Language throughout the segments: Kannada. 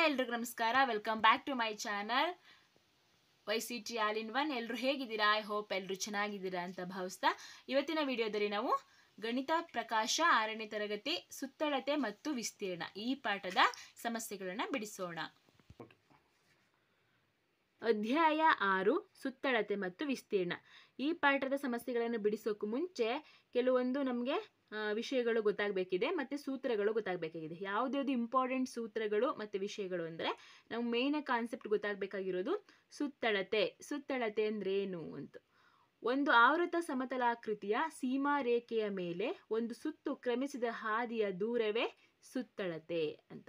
ಎಲ್ರಿಗೂ ನಮಸ್ಕಾರ. Welcome back to my channel YCT all in one. ಎಲ್ಲರೂ ಹೇಗಿದ್ದೀರಾ? ಐ ಹೋಪ್ ಎಲ್ಲರೂ ಚೆನ್ನಾಗಿದ್ದೀರಾ ಅಂತ ಭಾವಿಸ್ತಾ ಇವತ್ತಿನ ವಿಡಿಯೋದಲ್ಲಿ ನಾವು ಗಣಿತ ಪ್ರಕಾಶ 6ನೇ ತರಗತಿ ಸುತ್ತಳತೆ ಮತ್ತು ವಿಸ್ತೀರ್ಣ ಈ ಪಾಠದ ಸಮಸ್ಯೆಗಳನ್ನು ಬಿಡಿಸೋಣ. ಅಧ್ಯಾಯ 6 ಸುತ್ತಳತೆ ಮತ್ತು ವಿಸ್ತೀರ್ಣ. ಈ ಪಾಠದ ಸಮಸ್ಯೆಗಳನ್ನು ಬಿಡಿಸೋಕ್ಕೂ ಮುಂಚೆ ಕೆಲವೊಂದು ನಮಗೆ ವಿಷಯಗಳು ಗೊತ್ತಾಗಬೇಕಿದೆ ಮತ್ತು ಸೂತ್ರಗಳು ಗೊತ್ತಾಗಬೇಕಾಗಿದೆ. ಯಾವುದ್ಯಾವುದು ಇಂಪಾರ್ಟೆಂಟ್ ಸೂತ್ರಗಳು ಮತ್ತು ವಿಷಯಗಳು ಅಂದರೆ ನಾವು ಮೇನ್ ಕಾನ್ಸೆಪ್ಟ್ ಗೊತ್ತಾಗಬೇಕಾಗಿರೋದು ಸುತ್ತಳತೆ ಅಂದ್ರೆ ಏನು ಅಂತ. ಒಂದು ಆವೃತ ಸಮತಲಾಕೃತಿಯ ಸೀಮಾ ರೇಖೆಯ ಮೇಲೆ ಒಂದು ಸುತ್ತು ಕ್ರಮಿಸಿದ ಹಾದಿಯ ದೂರವೇ ಸುತ್ತಳತೆ ಅಂತ.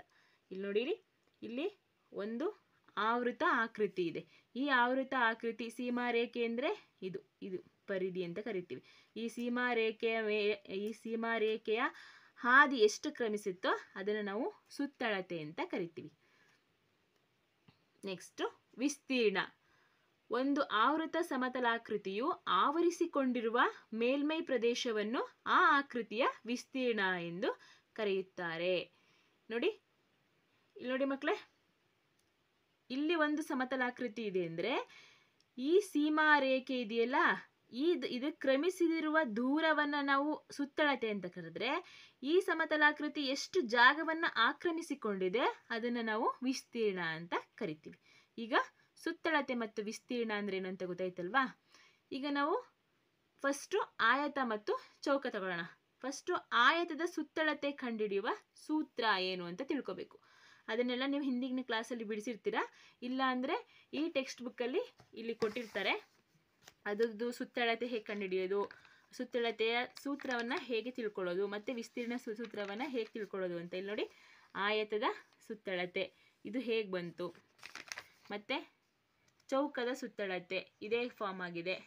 ಇಲ್ಲಿ ನೋಡಿರಿ, ಇಲ್ಲಿ ಒಂದು ಆವೃತ ಆಕೃತಿ ಇದೆ. ಈ ಆವೃತ ಆಕೃತಿ ಸೀಮಾ ರೇಖೆ ಅಂದರೆ ಇದು ಪರಿಧಿ ಅಂತ ಕರಿತೀವಿ. ಈ ಸೀಮಾ ರೇಖೆಯ ಹಾದಿ ಎಷ್ಟು ಕ್ರಮಿಸುತ್ತೋ ಅದನ್ನು ನಾವು ಸುತ್ತಳತೆ ಅಂತ ಕರಿತೀವಿ. ನೆಕ್ಸ್ಟ್ ವಿಸ್ತೀರ್ಣ. ಒಂದು ಆವೃತ ಸಮತಲಾಕೃತಿಯು ಆವರಿಸಿಕೊಂಡಿರುವ ಮೇಲ್ಮೈ ಪ್ರದೇಶವನ್ನು ಆ ಆಕೃತಿಯ ವಿಸ್ತೀರ್ಣ ಎಂದು ಕರೆಯುತ್ತಾರೆ. ನೋಡಿ, ಇಲ್ಲಿ ನೋಡಿ ಮಕ್ಕಳೇ, ಇಲ್ಲಿ ಒಂದು ಸಮತಲಾಕೃತಿ ಇದೆ ಅಂದರೆ ಈ ಸೀಮಾ ರೇಖೆ ಇದೆಯಲ್ಲ, ಇದು ಕ್ರಮಿಸಿದಿರುವ ದೂರವನ್ನು ನಾವು ಸುತ್ತಳತೆ ಅಂತ ಕರೆದ್ರೆ ಈ ಸಮತಲಾಕೃತಿ ಎಷ್ಟು ಜಾಗವನ್ನು ಆಕ್ರಮಿಸಿಕೊಂಡಿದೆ ಅದನ್ನು ನಾವು ವಿಸ್ತೀರ್ಣ ಅಂತ ಕರಿತೀವಿ. ಈಗ ಸುತ್ತಳತೆ ಮತ್ತು ವಿಸ್ತೀರ್ಣ ಅಂದ್ರೆ ಏನು ಅಂತ ಗೊತ್ತಾಯ್ತಲ್ವಾ? ಈಗ ನಾವು ಫಸ್ಟು ಆಯತ ಮತ್ತು ಚೌಕ ತಗೊಳ್ಳೋಣ. ಫಸ್ಟು ಆಯತದ ಸುತ್ತಳತೆ ಕಂಡುಹಿಡಿಯುವ ಸೂತ್ರ ಏನು ಅಂತ ತಿಳ್ಕೊಬೇಕು. ಅದನ್ನೆಲ್ಲ ನೀವು ಹಿಂದಿನ ಕ್ಲಾಸಲ್ಲಿ ಬಿಡಿಸಿರ್ತೀರಾ. ಇಲ್ಲ ಅಂದರೆ ಈ ಟೆಕ್ಸ್ಟ್ ಬುಕ್ಕಲ್ಲಿ ಇಲ್ಲಿ ಕೊಟ್ಟಿರ್ತಾರೆ. ಅದರದ್ದು ಸುತ್ತಳತೆ ಹೇಗೆ ಕಂಡುಹಿಡಿಯೋದು, ಸುತ್ತಳತೆಯ ಸೂತ್ರವನ್ನು ಹೇಗೆ ತಿಳ್ಕೊಳ್ಳೋದು ಮತ್ತು ವಿಸ್ತೀರ್ಣ ಸೂತ್ರವನ್ನು ಹೇಗೆ ತಿಳ್ಕೊಳ್ಳೋದು ಅಂತ. ಇಲ್ಲಿ ನೋಡಿ, ಆಯತದ ಸುತ್ತಳತೆ ಇದು ಹೇಗೆ ಬಂತು, ಮತ್ತು ಚೌಕದ ಸುತ್ತಳತೆ ಇದೇ ಫಾರ್ಮ್ ಆಗಿದೆ,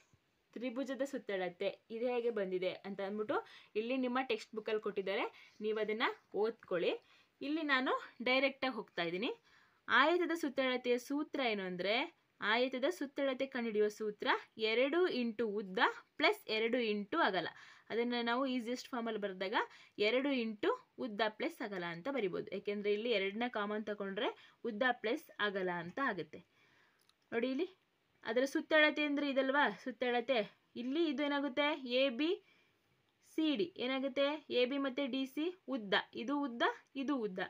ತ್ರಿಭುಜದ ಸುತ್ತಳತೆ ಇದು ಹೇಗೆ ಬಂದಿದೆ ಅಂತ ಅಂದ್ಬಿಟ್ಟು ಇಲ್ಲಿ ನಿಮ್ಮ ಟೆಕ್ಸ್ಟ್ ಬುಕ್ಕಲ್ಲಿ ಕೊಟ್ಟಿದ್ದಾರೆ. ನೀವು ಅದನ್ನು ಓದ್ಕೊಳ್ಳಿ. ಇಲ್ಲಿ ನಾನು ಡೈರೆಕ್ಟಾಗಿ ಹೋಗ್ತಾ ಇದ್ದೀನಿ. ಆಯತದ ಸುತ್ತಳತೆಯ ಸೂತ್ರ ಏನು ಅಂದರೆ, ಆಯತದ ಸುತ್ತಳತೆ ಕಂಡುಹಿಡಿಯುವ ಸೂತ್ರ 2 ಇಂಟು ಉದ್ದ ಪ್ಲಸ್ 2 ಇಂಟು ಅಗಲ. ಅದನ್ನು ನಾವು ಈಸಿಯೆಸ್ಟ್ ಫಾರ್ಮಲ್ಲಿ ಬರೆದಾಗ 2 ಇಂಟು ಉದ್ದ ಪ್ಲಸ್ ಅಗಲ ಅಂತ ಬರಿಬೋದು. ಯಾಕೆಂದರೆ ಇಲ್ಲಿ 2ನ ಕಾಮನ್ ತಗೊಂಡ್ರೆ ಉದ್ದ ಪ್ಲಸ್ ಅಗಲ ಅಂತ ಆಗುತ್ತೆ. ನೋಡಿ, ಇಲ್ಲಿ ಅದರ ಸುತ್ತಳತೆ ಅಂದರೆ ಇದಲ್ವಾ ಸುತ್ತಳತೆ. ಇಲ್ಲಿ ಇದು ಏನಾಗುತ್ತೆ, ABCD ಏನಾಗುತ್ತೆ, AB ಮತ್ತು DC ಉದ್ದ, ಇದು ಉದ್ದ ಇದು ಉದ್ದ,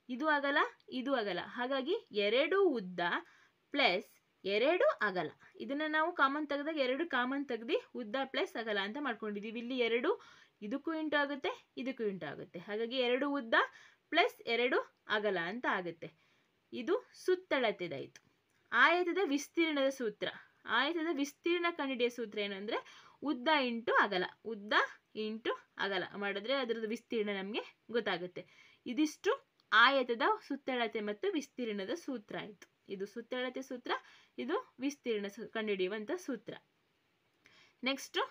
ಇದು ಅಗಲ ಇದು ಅಗಲ. ಹಾಗಾಗಿ 2 ಉದ್ದ ಪ್ಲಸ್ 2 ಅಗಲ. ಇದನ್ನು ನಾವು ಕಾಮನ್ ತೆಗೆದಾಗ 2 ಕಾಮನ್ ತೆಗೆದು ಉದ್ದ ಪ್ಲಸ್ ಅಗಲ ಅಂತ ಮಾಡ್ಕೊಂಡಿದ್ದೀವಿ. ಇಲ್ಲಿ 2 ಇದಕ್ಕೂ ಇಂಟು ಆಗುತ್ತೆ ಇದಕ್ಕೂ ಇಂಟು ಆಗುತ್ತೆ. ಹಾಗಾಗಿ 2 ಉದ್ದ ಪ್ಲಸ್ 2 ಅಗಲ ಅಂತ ಆಗುತ್ತೆ. ಇದು ಸುತ್ತಳತೆದಾಯಿತು. ಆಯತದ ವಿಸ್ತೀರ್ಣದ ಸೂತ್ರ, ಆಯತದ ವಿಸ್ತೀರ್ಣ ಕಂಡುಹಿಡಿಯೋ ಸೂತ್ರ ಏನು ಅಂದರೆ ಉದ್ದ ಇಂಟು ಅಗಲ, ಉದ್ದ ಇಂಟು ಅಗಲ ಮಾಡಿದ್ರೆ ಅದರದ್ದು ವಿಸ್ತೀರ್ಣ ನಮಗೆ ಗೊತ್ತಾಗುತ್ತೆ. ಇದಿಷ್ಟು ಆಯತದ ಸುತ್ತಳತೆ ಮತ್ತು ವಿಸ್ತೀರ್ಣದ ಸೂತ್ರ ಆಯಿತು. ಇದು ಸುತ್ತಳತೆ ಸೂತ್ರ, ಇದು ವಿಸ್ತೀರ್ಣ ಕಂಡುಹಿಡಿಯುವಂಥ ಸೂತ್ರ. ನೆಕ್ಸ್ಟು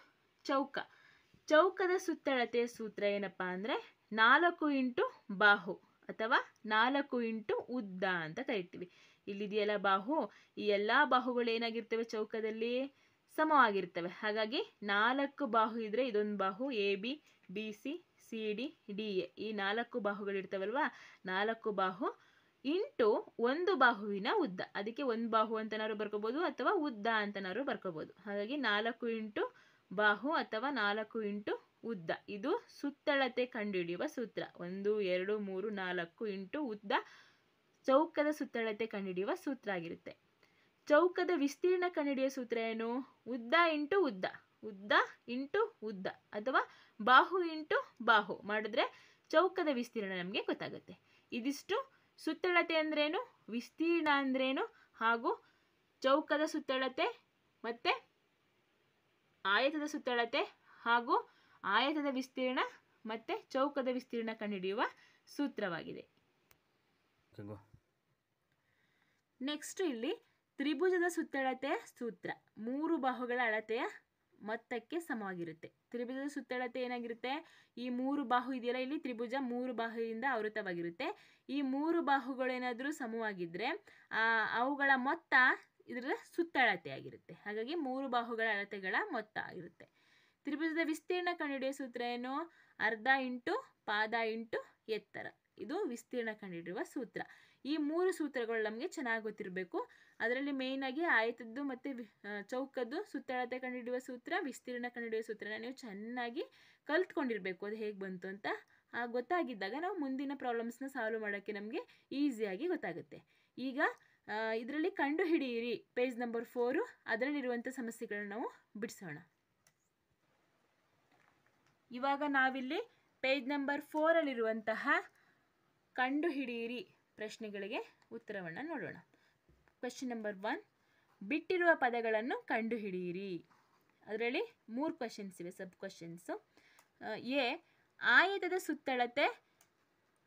ಚೌಕದ ಸುತ್ತಳತೆಯ ಸೂತ್ರ ಏನಪ್ಪ ಅಂದರೆ 4 ಇಂಟು ಬಾಹು ಅಥವಾ 4 ಇಂಟು ಉದ್ದ ಅಂತ ಕರಿತೀವಿ. ಇಲ್ಲಿದೆಯಲ್ಲ ಬಾಹು, ಈ ಎಲ್ಲ ಬಾಹುಗಳು ಏನಾಗಿರ್ತವೆ ಚೌಕದಲ್ಲಿ ಸಮವಾಗಿರ್ತವೆ. ಹಾಗಾಗಿ 4 ಬಾಹು ಇದ್ದರೆ ಇದೊಂದು ಬಾಹು, AB BC CD DA ಈ 4 ಬಾಹುಗಳಿರ್ತಾವಲ್ವಾ, 4 ಬಾಹು ಇಂಟು ಒಂದು ಬಾಹುವಿನ ಉದ್ದ. ಅದಕ್ಕೆ ಒಂದು ಬಾಹು ಅಂತನಾದ್ರು ಬರ್ಕೋಬೋದು ಅಥವಾ ಉದ್ದ ಅಂತನಾದ್ರು ಬರ್ಕೋಬೋದು. ಹಾಗಾಗಿ 4 ಇಂಟು ಬಾಹು ಅಥವಾ 4 ಇಂಟು ಉದ್ದ ಇದು ಸುತ್ತಳತೆ ಕಂಡುಹಿಡಿಯುವ ಸೂತ್ರ. 1 2 3 4 ಇಂಟು ಉದ್ದ ಚೌಕದ ಸುತ್ತಳತೆ ಕಂಡುಹಿಡಿಯುವ ಸೂತ್ರ ಆಗಿರುತ್ತೆ. ಚೌಕದ ವಿಸ್ತೀರ್ಣ ಕಂಡುಹಿಡಿಯುವ ಸೂತ್ರ ಏನು, ಉದ್ದ ಇಂಟು ಉದ್ದ, ಉದ್ದ ಇಂಟು ಉದ್ದ ಅಥವಾ ಬಾಹು ಇಂಟು ಬಾಹು ಮಾಡಿದ್ರೆ ಚೌಕದ ವಿಸ್ತೀರ್ಣ ನಮಗೆ ಗೊತ್ತಾಗುತ್ತೆ. ಇದಿಷ್ಟು ಸುತ್ತಳತೆ ಅಂದ್ರೇನು, ವಿಸ್ತೀರ್ಣ ಅಂದ್ರೇನು, ಹಾಗೂ ಚೌಕದ ಸುತ್ತಳತೆ ಮತ್ತು ಆಯತದ ಸುತ್ತಳತೆ ಹಾಗೂ ಆಯತದ ವಿಸ್ತೀರ್ಣ ಮತ್ತು ಚೌಕದ ವಿಸ್ತೀರ್ಣ ಕಂಡುಹಿಡಿಯುವ ಸೂತ್ರವಾಗಿದೆ. ನೆಕ್ಸ್ಟ್ ಇಲ್ಲಿ ತ್ರಿಭುಜದ ಸುತ್ತಳತೆ ಸೂತ್ರ 3 ಬಾಹುಗಳ ಅಳತೆಯ ಮೊತ್ತಕ್ಕೆ ಸಮವಾಗಿರುತ್ತೆ. ತ್ರಿಭುಜದ ಸುತ್ತಳತೆ ಏನಾಗಿರುತ್ತೆ, ಈ 3 ಬಾಹು ಇದೆಯಲ್ಲ, ಇಲ್ಲಿ ತ್ರಿಭುಜ 3 ಬಾಹುವಿಂದ ಆವೃತವಾಗಿರುತ್ತೆ. ಈ 3 ಬಾಹುಗಳೇನಾದರೂ ಸಮವಾಗಿದ್ದರೆ ಅವುಗಳ ಮೊತ್ತ ಇದರ ಸುತ್ತಳತೆ ಆಗಿರುತ್ತೆ. ಹಾಗಾಗಿ 3 ಬಾಹುಗಳ ಅಳತೆಗಳ ಮೊತ್ತ ಆಗಿರುತ್ತೆ. ತ್ರಿಭುಜದ ವಿಸ್ತೀರ್ಣ ಕಂಡುಹಿಡಿಯುವ ಸೂತ್ರ ಏನು, ಅರ್ಧ ಇಂಟು ಪಾದ ಇಂಟು ಎತ್ತರ. ಇದು ವಿಸ್ತೀರ್ಣ ಕಂಡುಹಿಡಿಯುವ ಸೂತ್ರ. ಈ 3 ಸೂತ್ರಗಳು ನಮಗೆ ಚೆನ್ನಾಗಿ ಗೊತ್ತಿರಬೇಕು. ಅದರಲ್ಲಿ ಮೇಯ್ನಾಗಿ ಆಯತದ್ದು ಮತ್ತು ಚೌಕದ್ದು ಸುತ್ತಳತೆ ಕಂಡುಹಿಡಿಯುವ ಸೂತ್ರ, ವಿಸ್ತೀರ್ಣ ಕಂಡುಹಿಡಿಯುವ ಸೂತ್ರನ ನೀವು ಚೆನ್ನಾಗಿ ಕಲ್ತ್ಕೊಂಡಿರಬೇಕು. ಅದು ಹೇಗೆ ಬಂತು ಅಂತ ಗೊತ್ತಾಗಿದ್ದಾಗ ನಾವು ಮುಂದಿನ ಪ್ರಾಬ್ಲಮ್ಸ್ನ ಸಾಲ್ವ್ ಮಾಡೋಕ್ಕೆ ನಮಗೆ ಈಸಿಯಾಗಿ ಗೊತ್ತಾಗುತ್ತೆ. ಈಗ ಇದರಲ್ಲಿ ಕಂಡುಹಿಡಿಯಿರಿ ಪೇಜ್ ನಂಬರ್ 4 ಅದರಲ್ಲಿರುವಂಥ ಸಮಸ್ಯೆಗಳನ್ನ ನಾವು ಬಿಡಿಸೋಣ. ಇವಾಗ ನಾವಿಲ್ಲಿ ಪೇಜ್ ನಂಬರ್ 4ಅಲ್ಲಿರುವಂತಹ ಕಂಡುಹಿಡಿಯಿರಿ ಪ್ರಶ್ನೆಗಳಿಗೆ ಉತ್ತರವನ್ನು ನೋಡೋಣ. ಕ್ವೆಶ್ಚನ್ ನಂಬರ್ 1, ಬಿಟ್ಟಿರುವ ಪದಗಳನ್ನು ಕಂಡುಹಿಡಿಯಿರಿ. ಅದರಲ್ಲಿ 3 ಕ್ವೆಶನ್ಸ್ ಇವೆ, ಸಬ್ ಕ್ವೆಶನ್ಸು. ಎ, ಆಯತದ ಸುತ್ತಳತೆ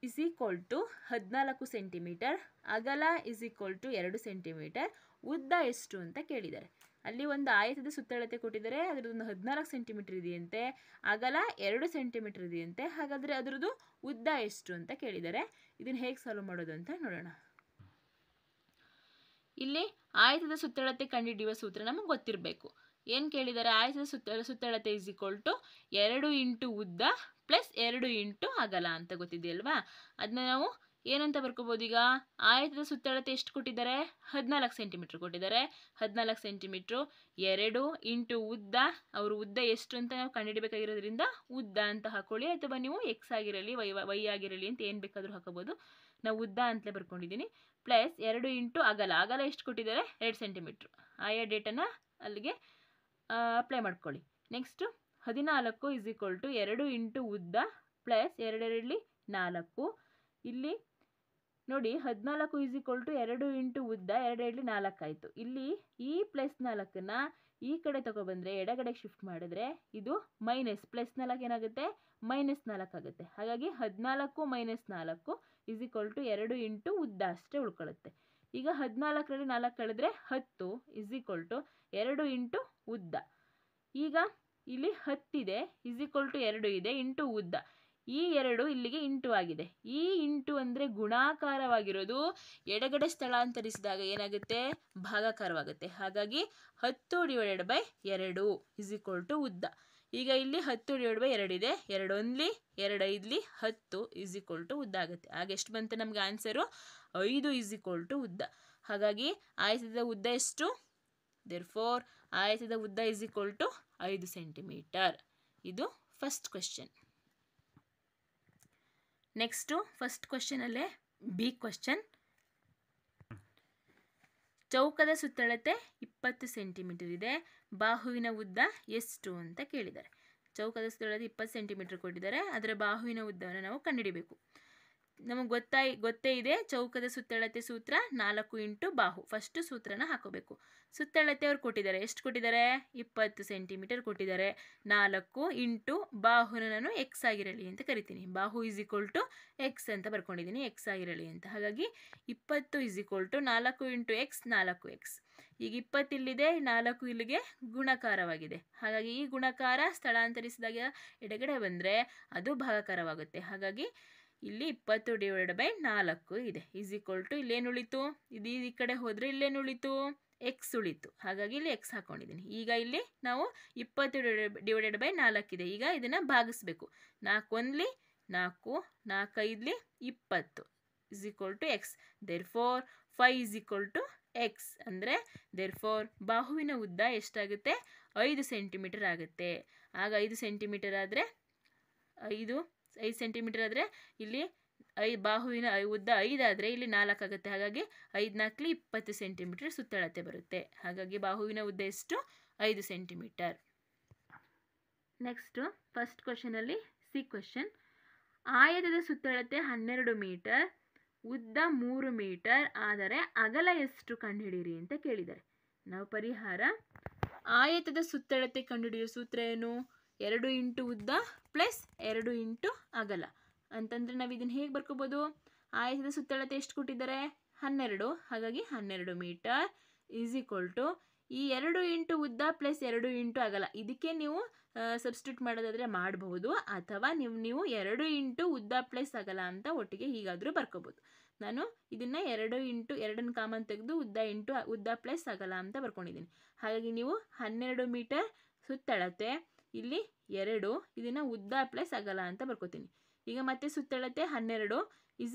ಇಸ್ ಈಕ್ವಲ್ ಟು 14 ಸೆಂಟಿಮೀಟರ್, ಅಗಲ ಇಸ್ ಈಕ್ವಲ್ ಟು 2 ಸೆಂಟಿಮೀಟರ್, ಉದ್ದ ಎಷ್ಟು ಅಂತ ಕೇಳಿದ್ದಾರೆ. ಅಲ್ಲಿ ಒಂದು ಆಯತದ ಸುತ್ತಳತೆ ಕೊಟ್ಟಿದ್ದಾರೆ, ಅದರದ್ದು 14 ಸೆಂಟಿಮೀಟರ್ ಇದೆಯಂತೆ, ಅಗಲ 2 ಸೆಂಟಿಮೀಟರ್ ಇದೆಯಂತೆ. ಹಾಗಾದರೆ ಅದರದ್ದು ಉದ್ದ ಎಷ್ಟು ಅಂತ ಕೇಳಿದ್ದಾರೆ. ಇದನ್ನು ಹೇಗೆ ಸಾಲ್ವ್ ಮಾಡೋದು ಅಂತ ನೋಡೋಣ. ಇಲ್ಲಿ ಆಯತದ ಸುತ್ತಳತೆ ಕಂಡುಹಿಡಿಯುವ ಸೂತ್ರ ನಮಗೆ ಗೊತ್ತಿರಬೇಕು. ಏನು ಕೇಳಿದ್ದಾರೆ? ಆಯತದ ಸುತ್ತಳತೆ ಇಸ್ ಈಕ್ವಲ್ ಟು 2 ಇಂಟು ಉದ್ದ ಪ್ಲಸ್ 2 ಇಂಟು ಅಗಲ ಅಂತ ಗೊತ್ತಿದೆಯಲ್ವಾ. ಅದನ್ನ ನಾವು ಏನಂತ ಬರ್ಕೋಬೋದು? ಈಗ ಆಯತದ ಸುತ್ತಳತೆ ಎಷ್ಟು ಕೊಟ್ಟಿದ್ದಾರೆ? 14 ಸೆಂಟಿಮೀಟ್ರ್ ಕೊಟ್ಟಿದ್ದಾರೆ. 14 ಸೆಂಟಿಮೀಟ್ರು 2 ಇಂಟು ಉದ್ದ, ಅವರು ಉದ್ದ ಎಷ್ಟು ಅಂತ ನಾವು ಕಂಡುಹಿಡಬೇಕಾಗಿರೋದ್ರಿಂದ ಉದ್ದ ಅಂತ ಹಾಕೊಳ್ಳಿ, ಅಥವಾ ನೀವು ಎಕ್ಸ್ ಆಗಿರಲಿ ವೈ ಆಗಿರಲಿ ಅಂತ ಏನು ಬೇಕಾದರೂ ಹಾಕೋಬೋದು. ನಾವು ಉದ್ದ ಅಂತಲೇ ಬರ್ಕೊಂಡಿದ್ದೀನಿ. ಪ್ಲಸ್ 2 ಇಂಟು ಅಗಲ, ಅಗಲ ಎಷ್ಟು ಕೊಟ್ಟಿದ್ದಾರೆ? 2 ಸೆಂಟಿಮೀಟ್ರು. ಆಯಾ ಡೇಟನ್ನು ಅಲ್ಲಿಗೆ ಅಪ್ಲೈ ಮಾಡ್ಕೊಳ್ಳಿ. Next 14 is equal to 2 into ಉದ್ದ ಪ್ಲಸ್ 2 4. ಇಲ್ಲಿ ನೋಡಿ 14 ಇಸ್ ಈಕ್ವಲ್ ಟು 2 ಇಂಟು ಉದ್ದ, 2 4 ಆಯಿತು. ಇಲ್ಲಿ ಈ ಪ್ಲಸ್ 4ನ್ನ ಈ ಕಡೆ ತಗೊಬಂದರೆ ಎಡಗಡೆಗೆ ಶಿಫ್ಟ್ ಮಾಡಿದ್ರೆ ಇದು ಮೈನಸ್, ಪ್ಲಸ್ 4 ಏನಾಗುತ್ತೆ? ಮೈನಸ್ 4 ಆಗುತ್ತೆ. ಹಾಗಾಗಿ 14 minus 4 is equal to 2 into ಉದ್ದ ಅಷ್ಟೇ ಉಳ್ಕೊಳ್ಳುತ್ತೆ. ಈಗ 14ರಲ್ಲಿ 4 ಕಳೆದ್ರೆ 10 ಇಸ್ ಈಕ್ವಲ್ ಟು 2 ಇಂಟು ಉದ್ದ. ಈಗ ಇಲ್ಲಿ 10 ಇದೆ, ಇಸ್ ಈಕ್ವಲ್ ಟು 2 ಇದೆ ಇಂಟು ಉದ್ದ. ಈ 2 ಇಲ್ಲಿಗೆ ಇಂಟು ಆಗಿದೆ. ಈ ಇಂಟು ಅಂದರೆ ಗುಣಾಕಾರವಾಗಿರೋದು ಎಡಗಡೆ ಸ್ಥಳಾಂತರಿಸಿದಾಗ ಏನಾಗುತ್ತೆ? ಭಾಗಾಕಾರವಾಗುತ್ತೆ. ಹಾಗಾಗಿ 10 divided by 2 is equal to ಉದ್ದ. ಈಗ ಇಲ್ಲಿ 10 ಡಿವೈಡ್ ಬೈ 2 ಇದೆ, 2 1ಲಿ 2 5ಲಿ 10 ಇಸ್ ಈಕ್ವಲ್ ಟು ಉದ್ದ ಆಗುತ್ತೆ. ಆಗ ಎಷ್ಟು ಬಂತು ನಮಗೆ ಆನ್ಸರು? 5 ಇಸ್ ಈಕ್ವಲ್ ಟು ಉದ್ದ. ಹಾಗಾಗಿ ಆಯತದ ಉದ್ದ ಎಷ್ಟು? ದೇರ್ಫೋರ್ ಆಯತದ ಉದ್ದ ಇಸ್ ಈಕ್ವಲ್ ಟು 5 ಸೆಂಟಿಮೀಟರ್. ಇದು ಫಸ್ಟ್ ಕ್ವೆಶ್ಚನ್. ನೆಕ್ಸ್ಟು ಫಸ್ಟ್ ಕ್ವೆಶ್ಚನಲ್ಲೇ ಬಿ ಕ್ವೆಶ್ಚನ್. ಚೌಕದ ಸುತ್ತಳತೆ 20 ಸೆಂಟಿಮೀಟರ್ ಇದೆ, ಬಾಹುವಿನ ಉದ್ದ ಎಷ್ಟು ಅಂತ ಕೇಳಿದ್ದಾರೆ. ಚೌಕದ ಸುತ್ತಳತೆ 20 ಸೆಂಟಿಮೀಟರ್ ಕೊಟ್ಟಿದ್ದಾರೆ, ಅದರ ಬಾಹುವಿನ ಉದ್ದವನ್ನು ನಾವು ಕಂಡುಹಿಡಿಬೇಕು. ನಮಗೆ ಗೊತ್ತೇ ಇದೆ ಚೌಕದ ಸುತ್ತಳತೆ ಸೂತ್ರ 4 ಇಂಟು ಬಾಹು. ಫಸ್ಟು ಸೂತ್ರನ ಹಾಕೋಬೇಕು. ಸುತ್ತಳತೆ ಅವ್ರು ಕೊಟ್ಟಿದ್ದಾರೆ, ಎಷ್ಟು ಕೊಟ್ಟಿದ್ದಾರೆ? 20 ಸೆಂಟಿಮೀಟರ್ ಕೊಟ್ಟಿದ್ದಾರೆ. 4 ಇಂಟು ಬಾಹುನ ನಾನು ಎಕ್ಸ್ ಆಗಿರಲಿ ಅಂತ ಕರಿತೀನಿ. ಬಾಹು ಇಸ್ ಈಕ್ವಲ್ ಟು ಎಕ್ಸ್ ಅಂತ ಬರ್ಕೊಂಡಿದ್ದೀನಿ, ಎಕ್ಸ್ ಆಗಿರಲಿ ಅಂತ. ಹಾಗಾಗಿ 20 is equal to 4 into X, 4x. ಈಗ 20 ಇಲ್ಲಿದೆ, 4 ಇಲ್ಲಿಗೆ ಗುಣಾಕಾರವಾಗಿದೆ. ಹಾಗಾಗಿ ಈ ಗುಣಾಕಾರ ಸ್ಥಳಾಂತರಿಸಿದಾಗ ಎಡಗಡೆ ಬಂದರೆ ಅದು ಭಾಗಾಕಾರವಾಗುತ್ತೆ. ಹಾಗಾಗಿ ಇಲ್ಲಿ 20 ಡಿವೈಡ್ ಬೈ 4 ಇದೆ, ಈಸ್ ಈಕ್ವಲ್ ಟು ಇಲ್ಲೇನು ಉಳಿತು? ಇದು ಈ ಕಡೆ ಹೋದರೆ ಇಲ್ಲೇನು ಉಳಿತು? ಎಕ್ಸ್ ಉಳಿತು. ಹಾಗಾಗಿ ಇಲ್ಲಿ ಎಕ್ಸ್ ಹಾಕ್ಕೊಂಡಿದ್ದೀನಿ. ಈಗ ಇಲ್ಲಿ ನಾವು 20 ಡಿವೈಡೆಡ್ ಬೈ 4 ಇದೆ. ಈಗ ಇದನ್ನು ಭಾಗಿಸ್ಬೇಕು. 4 1ಲಿ 4, 4 5ಲಿ 20 is equal to X. Therefore 5 is equal to X. ಅಂದರೆ ದೇರ್ಫೋರ್ ಬಾಹುವಿನ ಉದ್ದ ಎಷ್ಟಾಗುತ್ತೆ? 5 ಸೆಂಟಿಮೀಟರ್ ಆಗುತ್ತೆ. ಆಗ 5 ಸೆಂಟಿಮೀಟರ್ ಆದರೆ 5 ಸೆಂಟಿಮೀಟರ್ ಆದರೆ ಇಲ್ಲಿ ಬಾಹುವಿನ ಉದ್ದ 5 ಆದರೆ ಇಲ್ಲಿ 4 ಆಗುತ್ತೆ. ಹಾಗಾಗಿ 5 4ಲಿ 20 ಸೆಂಟಿಮೀಟರ್ ಸುತ್ತಳತೆ ಬರುತ್ತೆ. ಹಾಗಾಗಿ ಬಾಹುವಿನ ಉದ್ದ ಎಷ್ಟು? 5 ಸೆಂಟಿಮೀಟರ್. ನೆಕ್ಸ್ಟು ಫಸ್ಟ್ ಕ್ವೆಶ್ಚನಲ್ಲಿ ಸಿ ಕ್ವೆಶ್ಚನ್. ಆಯತದ ಸುತ್ತಳತೆ 12 ಮೀಟರ್, ಉದ್ದ 3 ಮೀಟರ್ ಆದರೆ ಅಗಲ ಎಷ್ಟು ಕಂಡುಹಿಡಿಯಿರಿ ಅಂತ ಕೇಳಿದ್ದಾರೆ. ನಾವು ಪರಿಹಾರ, ಆಯತದ ಸುತ್ತಳತೆ ಕಂಡುಹಿಡಿಯುವ ಸೂತ್ರ ಏನು? 2 ಇಂಟು ಉದ್ದ ಪ್ಲಸ್ 2 ಇಂಟು ಅಗಲ ಅಂತಂದರೆ ನಾವು ಇದನ್ನು ಹೇಗೆ ಬರ್ಕೋಬೋದು? ಆಯತದ ಸುತ್ತಳತೆ ಎಷ್ಟು ಕೊಟ್ಟಿದ್ದಾರೆ? 12. ಹಾಗಾಗಿ 12 ಮೀಟರ್ ಈಸ್ ಈಕ್ವಲ್ ಟು ಈ 2 ಇಂಟು ಉದ್ದ ಪ್ಲಸ್ 2 ಇಂಟು ಅಗಲ. ಇದಕ್ಕೆ ನೀವು ಸಬ್ಸ್ಟಿಟ್ಯೂಟ್ ಮಾಡೋದಾದರೆ ಮಾಡಬಹುದು, ಅಥವಾ ನೀವು 2 ಇಂಟು ಉದ್ದ ಪ್ಲಸ್ ಅಗಲ ಅಂತ ಒಟ್ಟಿಗೆ ಹೀಗಾದರೂ ಬರ್ಕೋಬೋದು. ನಾನು ಇದನ್ನು 2 ಇಂಟು 2ನ್ನು ಕಾಮನ್ ತೆಗೆದು ಉದ್ದ ಪ್ಲಸ್ ಅಗಲ ಅಂತ ಬರ್ಕೊಂಡಿದ್ದೀನಿ. ಹಾಗಾಗಿ ನೀವು 12 ಮೀಟರ್ ಸುತ್ತಳತೆ, ಇಲ್ಲಿ 2, ಇದನ್ನು ಉದ್ದ ಪ್ಲಸ್ ಅಗಲ ಅಂತ ಬರ್ಕೋತೀನಿ. ಈಗ ಮತ್ತೆ ಸುತ್ತಳತೆ 12, =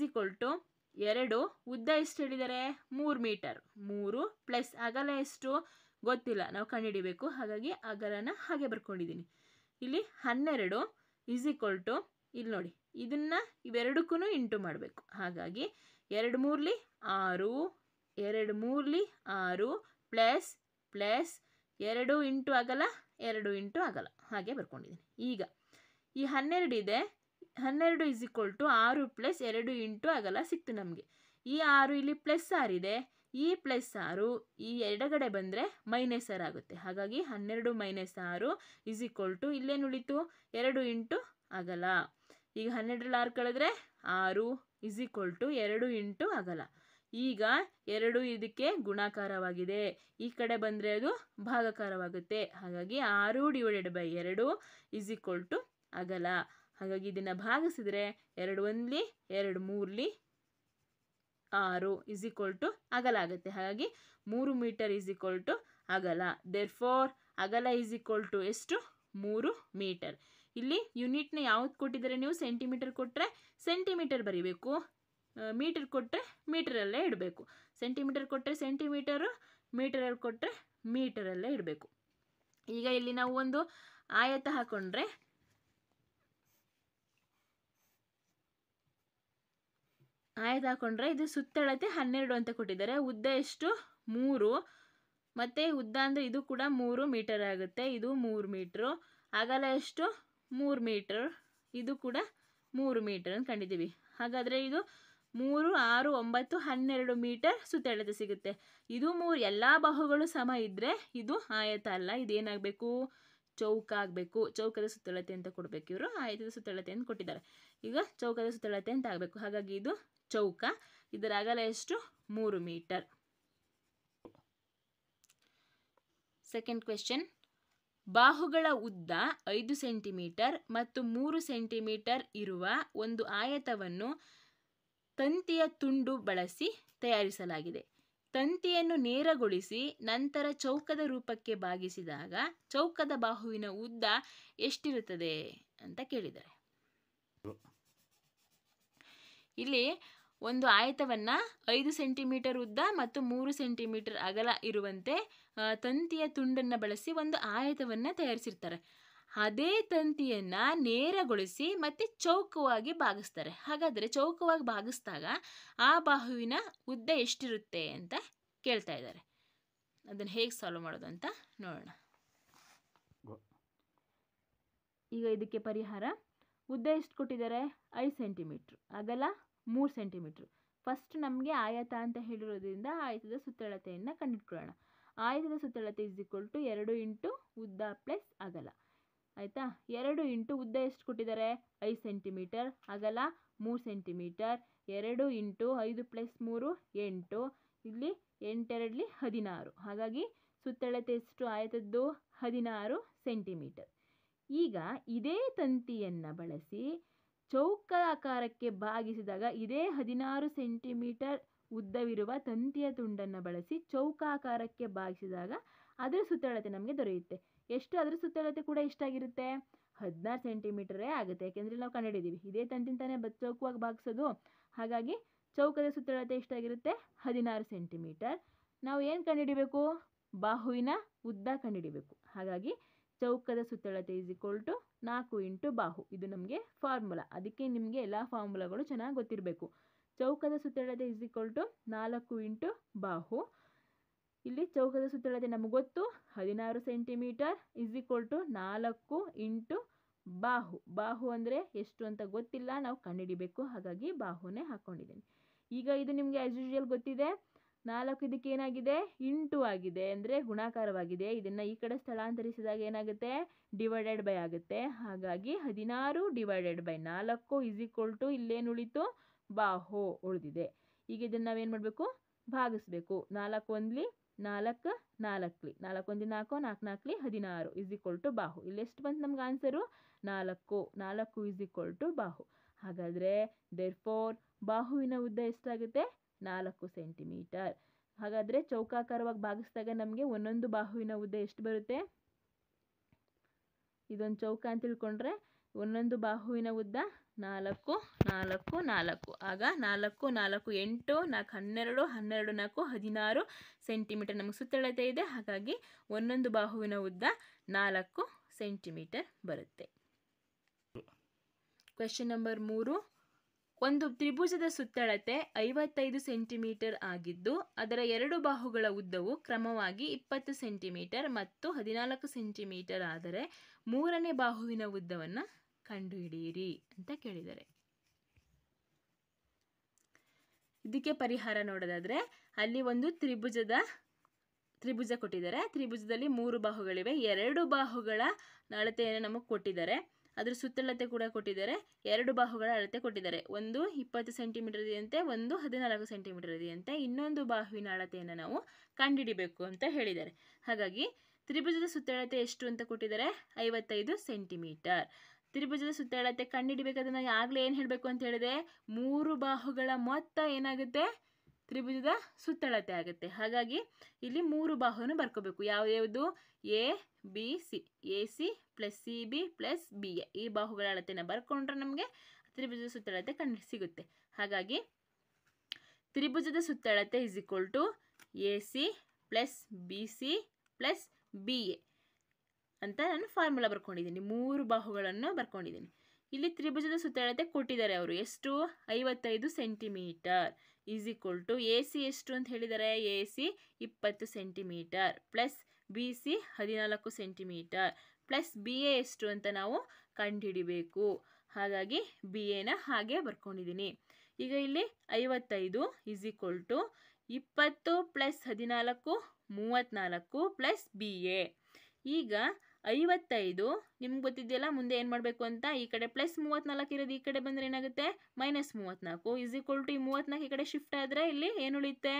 2, ಉದ್ದ ಎಷ್ಟು ಹೇಳಿದ್ದಾರೆ 3 ಮೀಟರ್, 3 ಪ್ಲಸ್ ಅಗಲ ಎಷ್ಟು ಗೊತ್ತಿಲ್ಲ, ನಾವು ಕಂಡುಹಿಡಿಬೇಕು. ಹಾಗಾಗಿ ಅಗಲನ ಹಾಗೆ ಬರ್ಕೊಂಡಿದ್ದೀನಿ. ಇಲ್ಲಿ 12 ಇಲ್ಲಿ ನೋಡಿ, ಇದನ್ನ ಇವೆರಡಕ್ಕೂ ಇಂಟು ಮಾಡಬೇಕು. ಹಾಗಾಗಿ 2 3 6, 2 3 6 ಪ್ಲಸ್ 2 ಇಂಟು ಅಗಲ 2 ಇಂಟು ಅಗಲ ಹಾಗೆ ಬರ್ಕೊಂಡಿದ್ದೀನಿ. ಈಗ ಈ 12 ಇದೆ, 12 6 ಪ್ಲಸ್ 2 ಇಂಟು ಅಗಲ ಸಿಕ್ತು ನಮಗೆ. ಈ 6 ಇಲ್ಲಿ +6 ಇದೆ, ಈ +6 ಈ ಎಡಗಡೆ ಬಂದರೆ -6 ಆಗುತ್ತೆ. ಹಾಗಾಗಿ 12 - 6 ಇಲ್ಲೇನು ಉಳಿತು 2 ಇಂಟು ಅಗಲ. ಈಗ 12ರಲ್ಲಿ 6 ಕಳೆದ್ರೆ 6 2 ಇಂಟು ಅಗಲ. ಈಗ 2 ಇದಕ್ಕೆ ಗುಣಾಕಾರವಾಗಿದೆ, ಈ ಕಡೆ ಬಂದರೆ ಅದು ಭಾಗಾಕಾರವಾಗುತ್ತೆ. ಹಾಗಾಗಿ 6 ÷ 2 ಅಗಲ. ಹಾಗಾಗಿ ಇದನ್ನು ಭಾಗಿಸಿದ್ರೆ 2 1 2 3 6 ಅಗಲ ಆಗುತ್ತೆ. ಹಾಗಾಗಿ 3 ಮೀಟರ್ ಅಗಲ. ದೇರ್ಫೋರ್ ಅಗಲ ಎಷ್ಟು 3 ಮೀಟರ್. ಇಲ್ಲಿ ಯೂನಿಟ್ನ ಯಾವ್ದು ಕೊಟ್ಟಿದ್ದಾರೆ, ನೀವು ಸೆಂಟಿಮೀಟರ್ ಕೊಟ್ಟರೆ ಸೆಂಟಿಮೀಟರ್ ಬರೀಬೇಕು, ಮೀಟರ್ ಕೊಟ್ಟರೆ ಮೀಟರಲ್ಲೇ ಇಡಬೇಕು. ಸೆಂಟಿಮೀಟರ್ ಕೊಟ್ಟರೆ ಸೆಂಟಿಮೀಟರು, ಮೀಟರಲ್ಲಿ ಕೊಟ್ಟರೆ ಮೀಟರಲ್ಲೇ ಇಡಬೇಕು. ಈಗ ಇಲ್ಲಿ ನಾವು ಒಂದು ಆಯತ ಹಾಕೊಂಡ್ರೆ ಇದು ಸುತ್ತಳತೆ 12 ಅಂತ ಕೊಟ್ಟಿದ್ದಾರೆ. ಉದ್ದ ಎಷ್ಟು 3, ಮತ್ತು ಉದ್ದ ಅಂದರೆ ಇದು ಕೂಡ 3 ಮೀಟರ್ ಆಗುತ್ತೆ. ಇದು 3 ಮೀಟ್ರು. ಅಗಲ ಎಷ್ಟು 3 ಮೀಟರ್, ಇದು ಕೂಡ 3 ಮೀಟರ್ ಅಂತ ಕಂಡಿದ್ದೀವಿ. ಹಾಗಾದರೆ ಇದು 3 6 9 12 ಮೀಟರ್ ಸುತ್ತಳತೆ ಸಿಗುತ್ತೆ. ಇದು 3 ಎಲ್ಲ ಬಾಹುಗಳು ಸಮ ಇದ್ದರೆ ಇದು ಆಯತ ಅಲ್ಲ, ಇದೇನಾಗಬೇಕು ಚೌಕ ಆಗಬೇಕು. ಚೌಕದ ಸುತ್ತಳತೆ ಅಂತ ಕೊಡಬೇಕು, ಇವರು ಆಯತದ ಸುತ್ತಳತೆ ಅಂತ ಕೊಟ್ಟಿದ್ದಾರೆ. ಈಗ ಚೌಕದ ಸುತ್ತಳತೆ ಅಂತ ಆಗಬೇಕು. ಹಾಗಾಗಿ ಇದು ಚೌಕ, ಇದರ ಅಗಲ ಎಷ್ಟು 3 ಮೀಟರ್. ಸೆಕೆಂಡ್ ಕ್ವೆಶ್ಚನ್, ಬಾಹುಗಳ ಉದ್ದ 5 ಸೆಂಟಿಮೀಟರ್ ಮತ್ತು 3 ಸೆಂಟಿಮೀಟರ್ ಇರುವ ಒಂದು ಆಯತವನ್ನು ತಂತಿಯ ತುಂಡು ಬಳಸಿ ತಯಾರಿಸಲಾಗಿದೆ. ತಂತಿಯನ್ನು ನೇರಗೊಳಿಸಿ ನಂತರ ಚೌಕದ ರೂಪಕ್ಕೆ ಬಾಗಿಸಿದಾಗ ಚೌಕದ ಬಾಹುವಿನ ಉದ್ದ ಎಷ್ಟಿರುತ್ತದೆ ಅಂತ ಕೇಳಿದ್ದಾರೆ. ಇಲ್ಲಿ ಒಂದು ಆಯತವನ್ನು 5 ಸೆಂಟಿಮೀಟರ್ ಉದ್ದ ಮತ್ತು 3 ಸೆಂಟಿಮೀಟರ್ ಅಗಲ ಇರುವಂತೆ ತಂತಿಯ ತುಂಡನ್ನು ಬಳಸಿ ಒಂದು ಆಯತವನ್ನು ತಯಾರಿಸಿರ್ತಾರೆ. ಅದೇ ತಂತಿಯನ್ನು ನೇರಗೊಳಿಸಿ ಮತ್ತು ಚೌಕವಾಗಿ ಬಾಗಿಸ್ತಾರೆ. ಹಾಗಾದರೆ ಚೌಕವಾಗಿ ಬಾಗಿಸಿದಾಗ ಆ ಬಾಹುವಿನ ಉದ್ದ ಎಷ್ಟಿರುತ್ತೆ ಅಂತ ಕೇಳ್ತಾ ಇದ್ದಾರೆ. ಅದನ್ನು ಹೇಗೆ ಸಾಲ್ವ್ ಮಾಡೋದು ಅಂತ ನೋಡೋಣ. ಈಗ ಇದಕ್ಕೆ ಪರಿಹಾರ, ಉದ್ದ ಎಷ್ಟು ಕೊಟ್ಟಿದ್ದಾರೆ 5 ಸೆಂಟಿಮೀಟ್ರ್, ಅಗಲ 3 ಸೆಂಟಿಮೀಟ್ರ್. ಫಸ್ಟ್ ನಮಗೆ ಆಯತ ಅಂತ ಹೇಳಿರೋದ್ರಿಂದ ಆಯತದ ಸುತ್ತಳತೆಯನ್ನು ಕಂಡುಹಿಡ್ಕೊಳ್ಳೋಣ. ಆಯತದ ಸುತ್ತಳತೆ = 2 ಇಂಟು ಉದ್ದ ಪ್ಲಸ್ ಅಗಲ. ಆಯಿತಾ, 2 ಇಂಟು ಉದ್ದ ಎಷ್ಟು ಕೊಟ್ಟಿದ್ದಾರೆ 5 ಸೆಂಟಿಮೀಟರ್, ಅಗಲ 3 ಸೆಂಟಿಮೀಟರ್. 2 ಇಂಟು 5 + 3 8, ಇಲ್ಲಿ 8 2 16. ಹಾಗಾಗಿ ಸುತ್ತಳತೆ ಎಷ್ಟು ಆಯತದ್ದು 16 ಸೆಂಟಿಮೀಟರ್. ಈಗ ಇದೇ ತಂತಿಯನ್ನು ಬಳಸಿ ಚೌಕಾಕಾರಕ್ಕೆ ಬಾಗಿಸಿದಾಗ ಇದೇ 16 ಸೆಂಟಿಮೀಟರ್ ಉದ್ದವಿರುವ ತಂತಿಯ ತುಂಡನ್ನು ಬಳಸಿ ಚೌಕಾಕಾರಕ್ಕೆ ಬಾಗಿಸಿದಾಗ ಅದರ ಸುತ್ತಳತೆ ನಮಗೆ ದೊರೆಯುತ್ತೆ. ಎಷ್ಟು ಅದರ ಸುತ್ತಳತೆ ಕೂಡ ಎಷ್ಟಾಗಿರುತ್ತೆ 16 ಸೆಂಟಿಮೀಟರೇ ಆಗುತ್ತೆ. ಯಾಕೆಂದರೆ ನಾವು ಕಂಡುಹಿಡಿದೀವಿ ಇದೇ ತಂತಿಂತಾನೆ ಚೌಕವಾಗಿ ಬಾಗಿಸೋದು. ಹಾಗಾಗಿ ಚೌಕದ ಸುತ್ತಳತೆ ಎಷ್ಟಾಗಿರುತ್ತೆ 16 ಸೆಂಟಿಮೀಟರ್. ನಾವು ಏನು ಕಂಡುಹಿಡಿಬೇಕು, ಬಾಹುವಿನ ಉದ್ದ ಕಂಡುಹಿಡಿಬೇಕು. ಹಾಗಾಗಿ ಚೌಕದ ಸುತ್ತಳತೆ = 4 ಇಂಟು ಬಾಹು. ಇದು ನಮಗೆ ಫಾರ್ಮುಲಾ, ಅದಕ್ಕೆ ನಿಮಗೆ ಎಲ್ಲ ಫಾರ್ಮುಲಾಗಳು ಚೆನ್ನಾಗಿ ಗೊತ್ತಿರಬೇಕು. ಚೌಕದ ಸುತ್ತಳತೆ = 4 ಇಂಟು ಬಾಹು. ಇಲ್ಲಿ ಚೌಕದ ಸುತ್ತಳತೆ ನಮಗೆ ಗೊತ್ತು 16 ಸೆಂಟಿಮೀಟರ್ = 4 ಇಂಟು ಬಾಹು. ಬಾಹು ಅಂದರೆ ಎಷ್ಟು ಅಂತ ಗೊತ್ತಿಲ್ಲ, ನಾವು ಕಂಡುಹಿಡಿಬೇಕು. ಹಾಗಾಗಿ ಬಾಹುನೇ ಹಾಕ್ಕೊಂಡಿದ್ದೀನಿ. ಈಗ ಇದು ನಿಮಗೆ ಆ್ಯಸ್ ಯೂಶುವಲ್ ಗೊತ್ತಿದೆ. 4 ಇದಕ್ಕೆ ಏನಾಗಿದೆ ಇಂಟು ಆಗಿದೆ, ಅಂದರೆ ಗುಣಾಕಾರವಾಗಿದೆ. ಇದನ್ನು ಈ ಕಡೆ ಸ್ಥಳಾಂತರಿಸಿದಾಗ ಏನಾಗುತ್ತೆ ಡಿವೈಡೆಡ್ ಬೈ ಆಗುತ್ತೆ. ಹಾಗಾಗಿ 16 ÷ 4 ಇಲ್ಲೇನು ಉಳಿತು ಬಾಹು ಉಳಿದಿದೆ. ಈಗ ಇದನ್ನು ನಾವೇನು ಮಾಡಬೇಕು ಭಾಗಿಸ್ಬೇಕು. 4 1 4 4 4 1 4 4 4 16 ಬಾಹು. ಇಲ್ಲೆಷ್ಟು ಬಂತು ನಮ್ಗೆ ಆನ್ಸರು 4 4 ಬಾಹು. ಹಾಗಾದರೆ ದೇರ್ಫೋರ್ ಬಾಹುವಿನ ಉದ್ದ ಎಷ್ಟಾಗುತ್ತೆ 4 ಸೆಂಟಿಮೀಟರ್. ಹಾಗಾದರೆ ಚೌಕಾಕಾರವಾಗಿ ಭಾಗಿಸಿದಾಗ ನಮಗೆ ಒಂದೊಂದು ಬಾಹುವಿನ ಉದ್ದ ಎಷ್ಟು ಬರುತ್ತೆ, ಇದೊಂದು ಚೌಕ ಅಂತ ತಿಳ್ಕೊಂಡ್ರೆ ಒಂದೊಂದು ಬಾಹುವಿನ ಉದ್ದ 4 4 4 ಆಗ 4 4 8 4 12 12 4 16 ಸೆಂಟಿಮೀಟರ್ ನಮಗೆ ಸುತ್ತಳತೆ ಇದೆ. ಹಾಗಾಗಿ ಒಂದೊಂದು ಬಾಹುವಿನ ಉದ್ದ 4 ಸೆಂಟಿಮೀಟರ್ ಬರುತ್ತೆ. Question number 3. ಒಂದು ತ್ರಿಭುಜದ ಸುತ್ತಳತೆ 55 ಸೆಂಟಿಮೀಟರ್ ಆಗಿದ್ದು ಅದರ ಎರಡು ಬಾಹುಗಳ ಉದ್ದವು ಕ್ರಮವಾಗಿ 20 ಸೆಂಟಿಮೀಟರ್ ಮತ್ತು 14 ಸೆಂಟಿಮೀಟರ್ ಆದರೆ ಮೂರನೇ ಬಾಹುವಿನ ಉದ್ದವನ್ನು ಕಂಡುಹಿಡಿಯಿರಿ ಅಂತ ಕೇಳಿದ್ದಾರೆ. ಇದಕ್ಕೆ ಪರಿಹಾರ ನೋಡೋದಾದ್ರೆ ಅಲ್ಲಿ ಒಂದು ತ್ರಿಭುಜ ಕೊಟ್ಟಿದ್ದಾರೆ. ತ್ರಿಭುಜದಲ್ಲಿ 3 ಬಾಹುಗಳಿವೆ. 2 ಬಾಹುಗಳ ಅಳತೆಯನ್ನು ನಮಗೆ ಕೊಟ್ಟಿದ್ದಾರೆ. ಅದರ ಸುತ್ತಳತೆ ಕೂಡ ಕೊಟ್ಟಿದ್ದಾರೆ. 2 ಬಾಹುಗಳ ಅಳತೆ ಕೊಟ್ಟಿದ್ದಾರೆ. ಒಂದು 20 ಸೆಂಟಿಮೀಟರ್ ಇದೆಯಂತೆ, ಒಂದು 14 ಸೆಂಟಿಮೀಟರ್ ಇದೆಯಂತೆ. ಇನ್ನೊಂದು ಬಾಹುವಿನ ಅಳತೆಯನ್ನು ನಾವು ಕಂಡುಹಿಡಿಬೇಕು ಅಂತ ಹೇಳಿದ್ದಾರೆ. ಹಾಗಾಗಿ ತ್ರಿಭುಜದ ಸುತ್ತಳತೆ ಎಷ್ಟು ಅಂತ ಕೊಟ್ಟಿದ್ದಾರೆ? 55 ಸೆಂಟಿಮೀಟರ್. ತ್ರಿಭುಜದ ಸುತ್ತಳತೆ ಕಂಡುಹಿಡಿಬೇಕಾದ್ರೆ ನಾವು ಆಗಲೇ ಏನು ಹೇಳಬೇಕು ಅಂತ ಹೇಳಿದೆ? 3 ಬಾಹುಗಳ ಮೊತ್ತ ಏನಾಗುತ್ತೆ? ತ್ರಿಭುಜದ ಸುತ್ತಳತೆ ಆಗುತ್ತೆ. ಹಾಗಾಗಿ ಇಲ್ಲಿ 3 ಬಾಹುವನ್ನು ಬರ್ಕೋಬೇಕು. ಯಾವ್ಯಾವುದು? A B C, A C plus C B plus B A. ಈ ಬಾಹುಗಳ ಅಳತೆನ ಬರ್ಕೊಂಡ್ರೆ ನಮಗೆ ತ್ರಿಭುಜದ ಸುತ್ತಳತೆ ಸಿಗುತ್ತೆ. ಹಾಗಾಗಿ ತ್ರಿಭುಜದ ಸುತ್ತಳತೆ is equal to A C plus B C plus B A ಅಂತ ನಾನು ಫಾರ್ಮುಲಾ ಬರ್ಕೊಂಡಿದ್ದೀನಿ. 3 ಬಾಹುಗಳನ್ನು ಬರ್ಕೊಂಡಿದ್ದೀನಿ. ಇಲ್ಲಿ ತ್ರಿಭುಜದ ಸುತ್ತಳತೆ ಕೊಟ್ಟಿದ್ದಾರೆ ಅವರು. ಎಷ್ಟು? 55 centimetre is equal to A C ಎಷ್ಟು ಅಂತ ಹೇಳಿದ್ದಾರೆ? A C 20 centimetre plus B C 14 centimetre plus B A ಎಷ್ಟು ಅಂತ ನಾವು ಕಂಡುಹಿಡಿಬೇಕು. ಹಾಗಾಗಿ ಬಿ ಎನ ಹಾಗೆ ಬರ್ಕೊಂಡಿದ್ದೀನಿ. ಈಗ ಇಲ್ಲಿ 55 is equal to 20 plus 14 34 plus B A. ಈಗ 55 ನಿಮ್ಗೆ ಗೊತ್ತಿದೆಯಲ್ಲ ಮುಂದೆ ಏನು ಮಾಡಬೇಕು ಅಂತ. ಈ ಕಡೆ ಪ್ಲಸ್ 34 ಇರೋದು ಈ ಕಡೆ ಬಂದರೆ ಏನಾಗುತ್ತೆ? ಮೈನಸ್ 34 ಈಸ್ ಈಕ್ವಲ್ ಟು ಈ 34 ಈ ಕಡೆ ಶಿಫ್ಟ್ ಆದರೆ ಇಲ್ಲಿ ಏನು ಉಳಿಯುತ್ತೆ?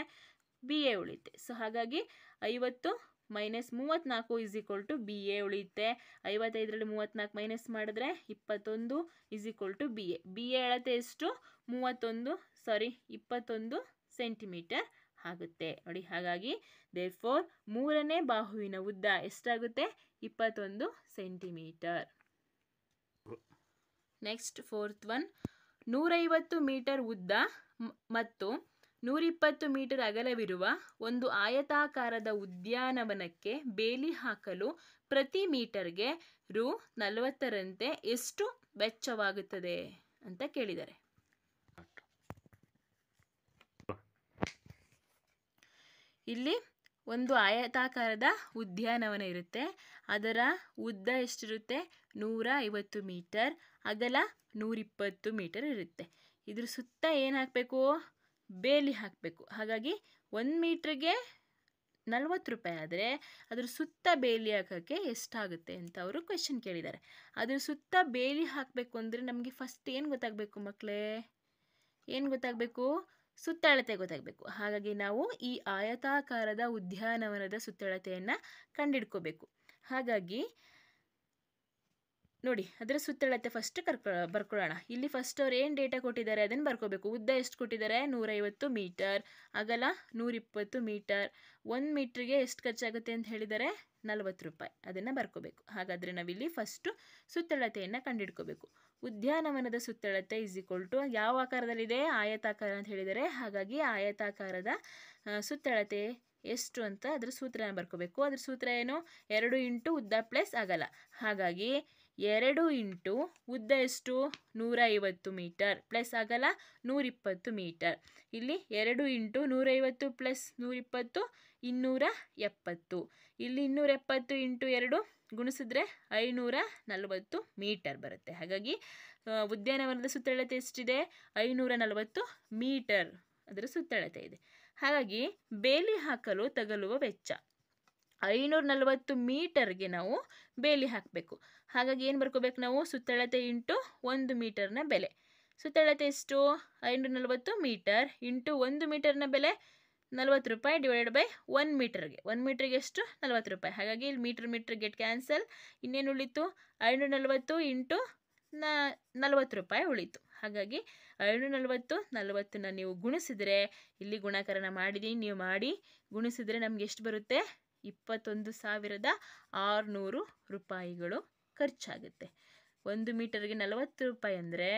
ಬಿ ಎ ಉಳಿಯುತ್ತೆ. ಸೊ ಹಾಗಾಗಿ 50 minus 34 is equal to B A ಉಳಿಯುತ್ತೆ. 55ರಲ್ಲಿ 34 ಮೈನಸ್ ಮಾಡಿದ್ರೆ 21 is equal to B A. B A ಅಳತೆ ಎಷ್ಟು? 21 ಸೆಂಟಿಮೀಟರ್ ಆಗುತ್ತೆ ನೋಡಿ. ಹಾಗಾಗಿ ದೇರ್ಫೋರ್ ಮೂರನೇ ಬಾಹುವಿನ ಉದ್ದ ಎಷ್ಟಾಗುತ್ತೆ? 21 centimetre. Next 4th one. 150 metre ಉದ್ದ ಮತ್ತು 120 ಮೀಟರ್ ಅಗಲವಿರುವ ಒಂದು ಆಯತಾಕಾರದ ಉದ್ಯಾನವನಕ್ಕೆ ಬೇಲಿ ಹಾಕಲು ಪ್ರತಿ ಮೀಟರ್ಗೆ ರು 40ರಂತೆ ಎಷ್ಟು ವೆಚ್ಚವಾಗುತ್ತದೆ ಅಂತ ಕೇಳಿದ್ದಾರೆ. ಇಲ್ಲಿ ಒಂದು ಆಯತಾಕಾರದ ಉದ್ಯಾನವನ ಇರುತ್ತೆ. ಅದರ ಉದ್ದ ಎಷ್ಟಿರುತ್ತೆ? 150 ಮೀಟರ್, ಅಗಲ 120 ಮೀಟರ್ ಇರುತ್ತೆ. ಇದ್ರ ಸುತ್ತ ಏನು ಹಾಕಬೇಕು? ಬೇಲಿ ಹಾಕಬೇಕು. ಹಾಗಾಗಿ 1 ಮೀಟ್ರಿಗೆ 40 ರೂಪಾಯಿ ಆದರೆ ಅದ್ರ ಸುತ್ತ ಬೇಲಿ ಹಾಕೋಕ್ಕೆ ಎಷ್ಟಾಗುತ್ತೆ ಅಂತ ಅವರು ಕ್ವೆಶನ್ ಕೇಳಿದ್ದಾರೆ. ಅದ್ರ ಸುತ್ತ ಬೇಲಿ ಹಾಕಬೇಕು ಅಂದರೆ ನಮಗೆ ಫಸ್ಟ್ ಏನು ಗೊತ್ತಾಗಬೇಕು ಮಕ್ಕಳೇ? ಏನು ಗೊತ್ತಾಗಬೇಕು? ಸುತ್ತಳತೆ ಗೊತ್ತಾಗಬೇಕು. ಹಾಗಾಗಿ ನಾವು ಈ ಆಯತಾಕಾರದ ಉದ್ಯಾನವನದ ಸುತ್ತಳತೆಯನ್ನು ಕಂಡುಹಿಡ್ಕೋಬೇಕು. ಹಾಗಾಗಿ ನೋಡಿ ಅದರ ಸುತ್ತಳತೆ ಫಸ್ಟ್ ಬರ್ಕೊಳ್ಳೋಣ. ಇಲ್ಲಿ ಫಸ್ಟ್ ಅವ್ರು ಏನು ಡೇಟಾ ಕೊಟ್ಟಿದ್ದಾರೆ ಅದನ್ನು ಬರ್ಕೋಬೇಕು. ಉದ್ದ ಎಷ್ಟು ಕೊಟ್ಟಿದ್ದಾರೆ? 150 ಮೀಟರ್, ಅಗಲ 120 ಮೀಟರ್. 1 ಮೀಟ್ರಿಗೆ ಎಷ್ಟು ಖರ್ಚಾಗುತ್ತೆ ಅಂತ ಹೇಳಿದ್ದಾರೆ? 40 ರೂಪಾಯಿ. ಅದನ್ನು ಬರ್ಕೋಬೇಕು. ಹಾಗಾದರೆ ನಾವಿಲ್ಲಿ ಫಸ್ಟು ಸುತ್ತಳತೆಯನ್ನು ಕಂಡುಹಿಡ್ಕೋಬೇಕು. ಉದ್ಯಾನವನದ ಸುತ್ತಳತೆ ಇಸ್ ಈಕ್ವಲ್ ಟು ಯಾವ ಆಕಾರದಲ್ಲಿದೆ? ಆಯತಾಕಾರ ಅಂತ ಹೇಳಿದ್ದಾರೆ. ಹಾಗಾಗಿ ಆಯತಾಕಾರದ ಸುತ್ತಳತೆ ಎಷ್ಟು ಅಂತ ಅದ್ರ ಸೂತ್ರನ ಬರ್ಕೋಬೇಕು. ಅದ್ರ ಸೂತ್ರ ಏನು? 2 ಇಂಟು ಉದ್ದ ಪ್ಲಸ್ ಅಗಲ. ಹಾಗಾಗಿ 2 ಇಂಟು ಉದ್ದ ಎಷ್ಟು? 150 ಮೀಟರ್ ಪ್ಲಸ್ ಅಗಲ 120 ಮೀಟರ್. ಇಲ್ಲಿ 2 ಇಂಟು 150 ಪ್ಲಸ್ 120 270. ಇಲ್ಲಿ 270 ಇಂಟು 2 ಗುಣಿಸಿದ್ರೆ 540 ಮೀಟರ್ ಬರುತ್ತೆ. ಹಾಗಾಗಿ ಉದ್ಯಾನವನದ ಸುತ್ತಳತೆ ಎಷ್ಟಿದೆ? 540 ಮೀಟರ್ ಅದರ ಸುತ್ತಳತೆ ಇದೆ. ಹಾಗಾಗಿ ಬೇಲಿ ಹಾಕಲು ತಗಲುವ ವೆಚ್ಚ 540 ಮೀಟರ್ಗೆ ನಾವು ಬೇಲಿ ಹಾಕಬೇಕು. ಹಾಗಾಗಿ ಏನು ಬರ್ಕೋಬೇಕು ನಾವು? ಸುತ್ತಳತೆ ಇಂಟು 1 ಮೀಟರ್ನ ಬೆಲೆ. ಸುತ್ತಳತೆ ಎಷ್ಟು? 540 ಮೀಟರ್ ಇಂಟು 1 ಮೀಟರ್ನ ಬೆಲೆ 40 ರೂಪಾಯಿ ಡಿವೈಡೆಡ್ ಬೈ 1 ಮೀಟರ್ಗೆ. 1 ಮೀಟ್ರಿಗೆ ಎಷ್ಟು? 40 ರೂಪಾಯಿ. ಹಾಗಾಗಿ ಇಲ್ಲಿ ಮೀಟರ್ ಗೆಟ್ ಕ್ಯಾನ್ಸಲ್. ಇನ್ನೇನು ಉಳಿತು? 540 ಇಂಟು 40 ರೂಪಾಯಿ ಉಳಿತು. ಹಾಗಾಗಿ 540 40ನ ನೀವು ಗುಣಿಸಿದರೆ, ಇಲ್ಲಿ ಗುಣಾಕರಣ ಮಾಡಿದ್ದೀನಿ, ನೀವು ಮಾಡಿ ಗುಣಿಸಿದರೆ ನಮ್ಗೆ ಎಷ್ಟು ಬರುತ್ತೆ? 21,600 ರೂಪಾಯಿಗಳು ಖರ್ಚಾಗುತ್ತೆ. 1 ಮೀಟರ್ಗೆ 40 ರೂಪಾಯಿ ಅಂದರೆ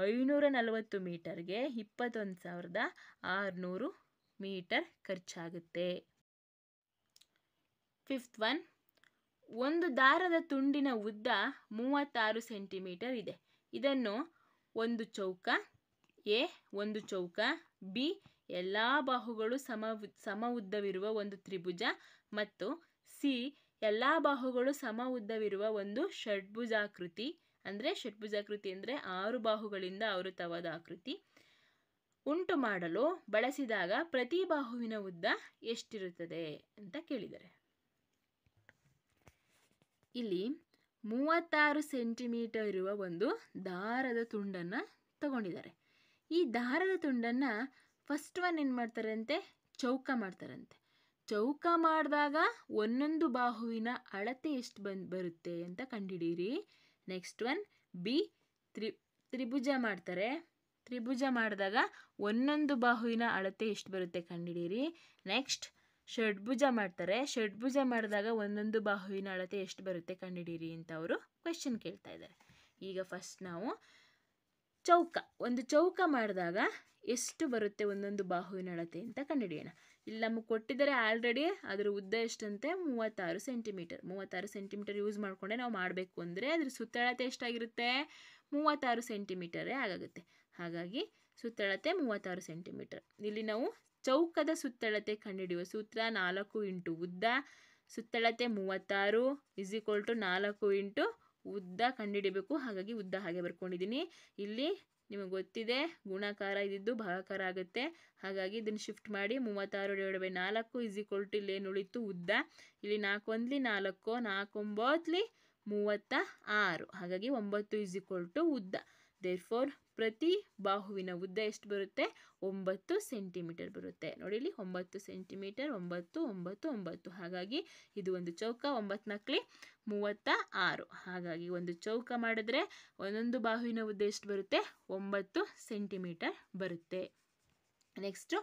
540 ಮೀಟರ್ಗೆ 21,600 ಮೀಟರ್ ಖರ್ಚಾಗುತ್ತೆ. ಫಿಫ್ತ್ ಒನ್, ಒಂದು ದಾರದ ತುಂಡಿನ ಉದ್ದ 36 ಸೆಂಟಿಮೀಟರ್ ಇದೆ. ಇದನ್ನು ಒಂದು ಚೌಕ ಎ, ಒಂದು ಚೌಕ ಬಿ, ಎಲ್ಲ ಬಾಹುಗಳು ಸಮ ಉದ್ದವಿರುವ ಒಂದು ತ್ರಿಭುಜ ಮತ್ತು ಸಿ, ಎಲ್ಲ ಬಾಹುಗಳು ಸಮ ಉದ್ದವಿರುವ ಒಂದು ಷಡ್ಭುಜಾಕೃತಿ. ಷಡ್ಭುಜಾಕೃತಿ ಅಂದರೆ 6 ಬಾಹುಗಳಿಂದ ಆವೃತವಾದ ಆಕೃತಿ ಉಂಟು ಮಾಡಲು ಬಳಸಿದಾಗ ಪ್ರತಿ ಬಾಹುವಿನ ಉದ್ದ ಎಷ್ಟಿರುತ್ತದೆ ಅಂತ ಕೇಳಿದ್ದಾರೆ. ಇಲ್ಲಿ 36 ಸೆಂಟಿಮೀಟರ್ ಇರುವ ಒಂದು ದಾರದ ತುಂಡನ್ನು ತಗೊಂಡಿದ್ದಾರೆ. ಈ ದಾರದ ತುಂಡನ್ನು ಫಸ್ಟ್ ಒನ್ ಏನು ಮಾಡ್ತಾರಂತೆ, ಚೌಕ ಮಾಡ್ತಾರಂತೆ. ಚೌಕ ಮಾಡಿದಾಗ ಒಂದೊಂದು ಬಾಹುವಿನ ಅಳತೆ ಎಷ್ಟು ಬರುತ್ತೆ ಅಂತ ಕಂಡುಹಿಡೀರಿ. ನೆಕ್ಸ್ಟ್ ಒನ್ ಬಿ, ತ್ರಿಭುಜ ಮಾಡ್ತಾರೆ. ತ್ರಿಭುಜ ಮಾಡಿದಾಗ ಒಂದೊಂದು ಬಾಹುವಿನ ಅಳತೆ ಎಷ್ಟು ಬರುತ್ತೆ ಕಂಡುಹಿಡೀರಿ. ನೆಕ್ಸ್ಟ್ ಷಡ್ಭುಜ ಮಾಡ್ತಾರೆ. ಷಡ್ಭುಜ ಮಾಡಿದಾಗ ಒಂದೊಂದು ಬಾಹುವಿನ ಅಳತೆ ಎಷ್ಟು ಬರುತ್ತೆ ಕಂಡುಹಿಡೀರಿ ಅಂತ ಅವರು ಕ್ವೆಶ್ಚನ್ ಕೇಳ್ತಾ ಇದ್ದಾರೆ. ಈಗ ಫಸ್ಟ್ ನಾವು ಒಂದು ಚೌಕ ಮಾಡಿದಾಗ ಎಷ್ಟು ಬರುತ್ತೆ ಒಂದೊಂದು ಬಾಹುವಿನ ಅಳತೆ ಅಂತ ಕಂಡುಹಿಡಿಯೋಣ. ಇಲ್ಲಿ ನಮಗೆ ಕೊಟ್ಟಿದ್ದಾರೆ ಆಲ್ರೆಡಿ, ಅದರ ಉದ್ದ ಎಷ್ಟಂತೆ 36 ಸೆಂಟಿಮೀಟರ್. 36 ಸೆಂಟಿಮೀಟರ್ ಯೂಸ್ ಮಾಡಿಕೊಂಡೆ ನಾವು ಮಾಡಬೇಕು ಅಂದರೆ ಅದ್ರ ಸುತ್ತಳತೆ ಎಷ್ಟಾಗಿರುತ್ತೆ, 36 ಸೆಂಟಿಮೀಟರೇ ಆಗುತ್ತೆ. ಹಾಗಾಗಿ ಸುತ್ತಳತೆ 36 ಸೆಂಟಿಮೀಟರ್. ಇಲ್ಲಿ ನಾವು ಚೌಕದ ಸುತ್ತಳತೆ ಕಂಡುಹಿಡಿಯುವ ಸೂತ್ರ 4 ಇಂಟು ಉದ್ದ, ಸುತ್ತಳತೆ 36 = 4 ಇಂಟು ಉದ್ದ ಕಂಡುಹಿಡಿಬೇಕು. ಹಾಗಾಗಿ ಉದ್ದ ಹಾಗೆ ಬರ್ಕೊಂಡಿದ್ದೀನಿ. ಇಲ್ಲಿ ನಿಮಗೆ ಗೊತ್ತಿದೆ ಗುಣಾಕಾರ ಇದ್ದಿದ್ದು ಭಾಗಾಕಾರ ಆಗುತ್ತೆ. ಹಾಗಾಗಿ ಇದನ್ನು ಶಿಫ್ಟ್ ಮಾಡಿ 36 / 4 ಇಲ್ಲೇನು ಉಳಿತು ಉದ್ದ. ಇಲ್ಲಿ 4 1 4, 4 9 36. ಹಾಗಾಗಿ 9 ಉದ್ದ. ದೇರ್ಫೋರ್ ಪ್ರತಿ ಬಾಹುವಿನ ಉದ್ದ ಎಷ್ಟು ಬರುತ್ತೆ, 9 ಸೆಂಟಿಮೀಟರ್ ಬರುತ್ತೆ. ನೋಡಿ ಇಲ್ಲಿ 9 ಸೆಂಟಿಮೀಟರ್, 9 9 9. ಹಾಗಾಗಿ ಇದು ಒಂದು ಚೌಕ. 9 × 36. ಹಾಗಾಗಿ ಒಂದು ಚೌಕ ಮಾಡಿದ್ರೆ ಒಂದೊಂದು ಬಾಹುವಿನ ಉದ್ದ ಎಷ್ಟು ಬರುತ್ತೆ, 9 ಸೆಂಟಿಮೀಟರ್ ಬರುತ್ತೆ. ನೆಕ್ಸ್ಟು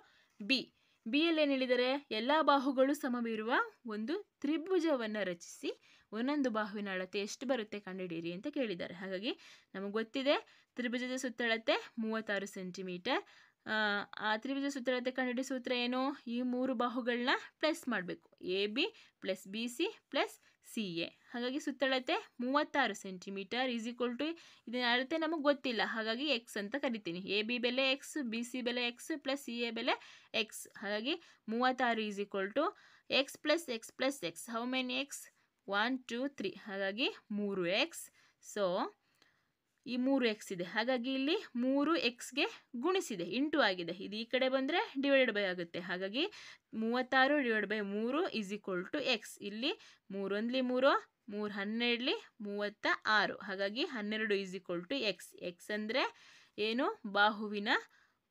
ಬಿಯಲ್ಲಿ ಏನು ಹೇಳಿದ್ದಾರೆ, ಎಲ್ಲ ಬಾಹುಗಳು ಸಮವಿರುವ ಒಂದು ತ್ರಿಭುಜವನ್ನು ರಚಿಸಿ ಒಂದೊಂದು ಬಾಹುವಿನ ಅಳತೆ ಎಷ್ಟು ಬರುತ್ತೆ ಕಂಡುಹಿಡಿಯಿರಿ ಅಂತ ಕೇಳಿದ್ದಾರೆ. ಹಾಗಾಗಿ ನಮಗೆ ಗೊತ್ತಿದೆ ತ್ರಿಭುಜದ ಸುತ್ತಳತೆ 36 ಸೆಂಟಿಮೀಟರ್. ಆ ತ್ರಿಭುಜ ಸುತ್ತಳತೆ ಕಂಡುಹಿಡಿಯೋ ಸೂತ್ರ ಏನು, ಈ 3 ಬಾಹುಗಳನ್ನ ಪ್ಲಸ್ ಮಾಡಬೇಕು. AB + BC + CA. ಹಾಗಾಗಿ ಸುತ್ತಳತೆ 36 ಸೆಂಟಿಮೀಟರ್ = ಇದನ್ನ ಅಳತೆ ನಮಗೆ ಗೊತ್ತಿಲ್ಲ, ಹಾಗಾಗಿ x ಅಂತ ಕರಿತೀನಿ. AB ಬೆಲೆ x, BC ಬೆಲೆ x + CA ಬೆಲೆ x. ಹಾಗಾಗಿ 36 = x + x + x. How many x? 1 2 3. ಹಾಗಾಗಿ 3x. ಸೊ ಈ 3x ಇದೆ. ಹಾಗಾಗಿ ಇಲ್ಲಿ 3xಗೆ ಗುಣಿಸಿದೆ, ಇಂಟು ಆಗಿದೆ. ಇದು ಈ ಕಡೆ ಬಂದರೆ ಡಿವೈಡೆಡ್ ಬೈ ಆಗುತ್ತೆ. ಹಾಗಾಗಿ 36 / 3 = x. ಇಲ್ಲಿ 3 1 3, 3 12 36. ಹಾಗಾಗಿ 12 = x. x ಅಂದರೆ ಏನು, ಬಾಹುವಿನ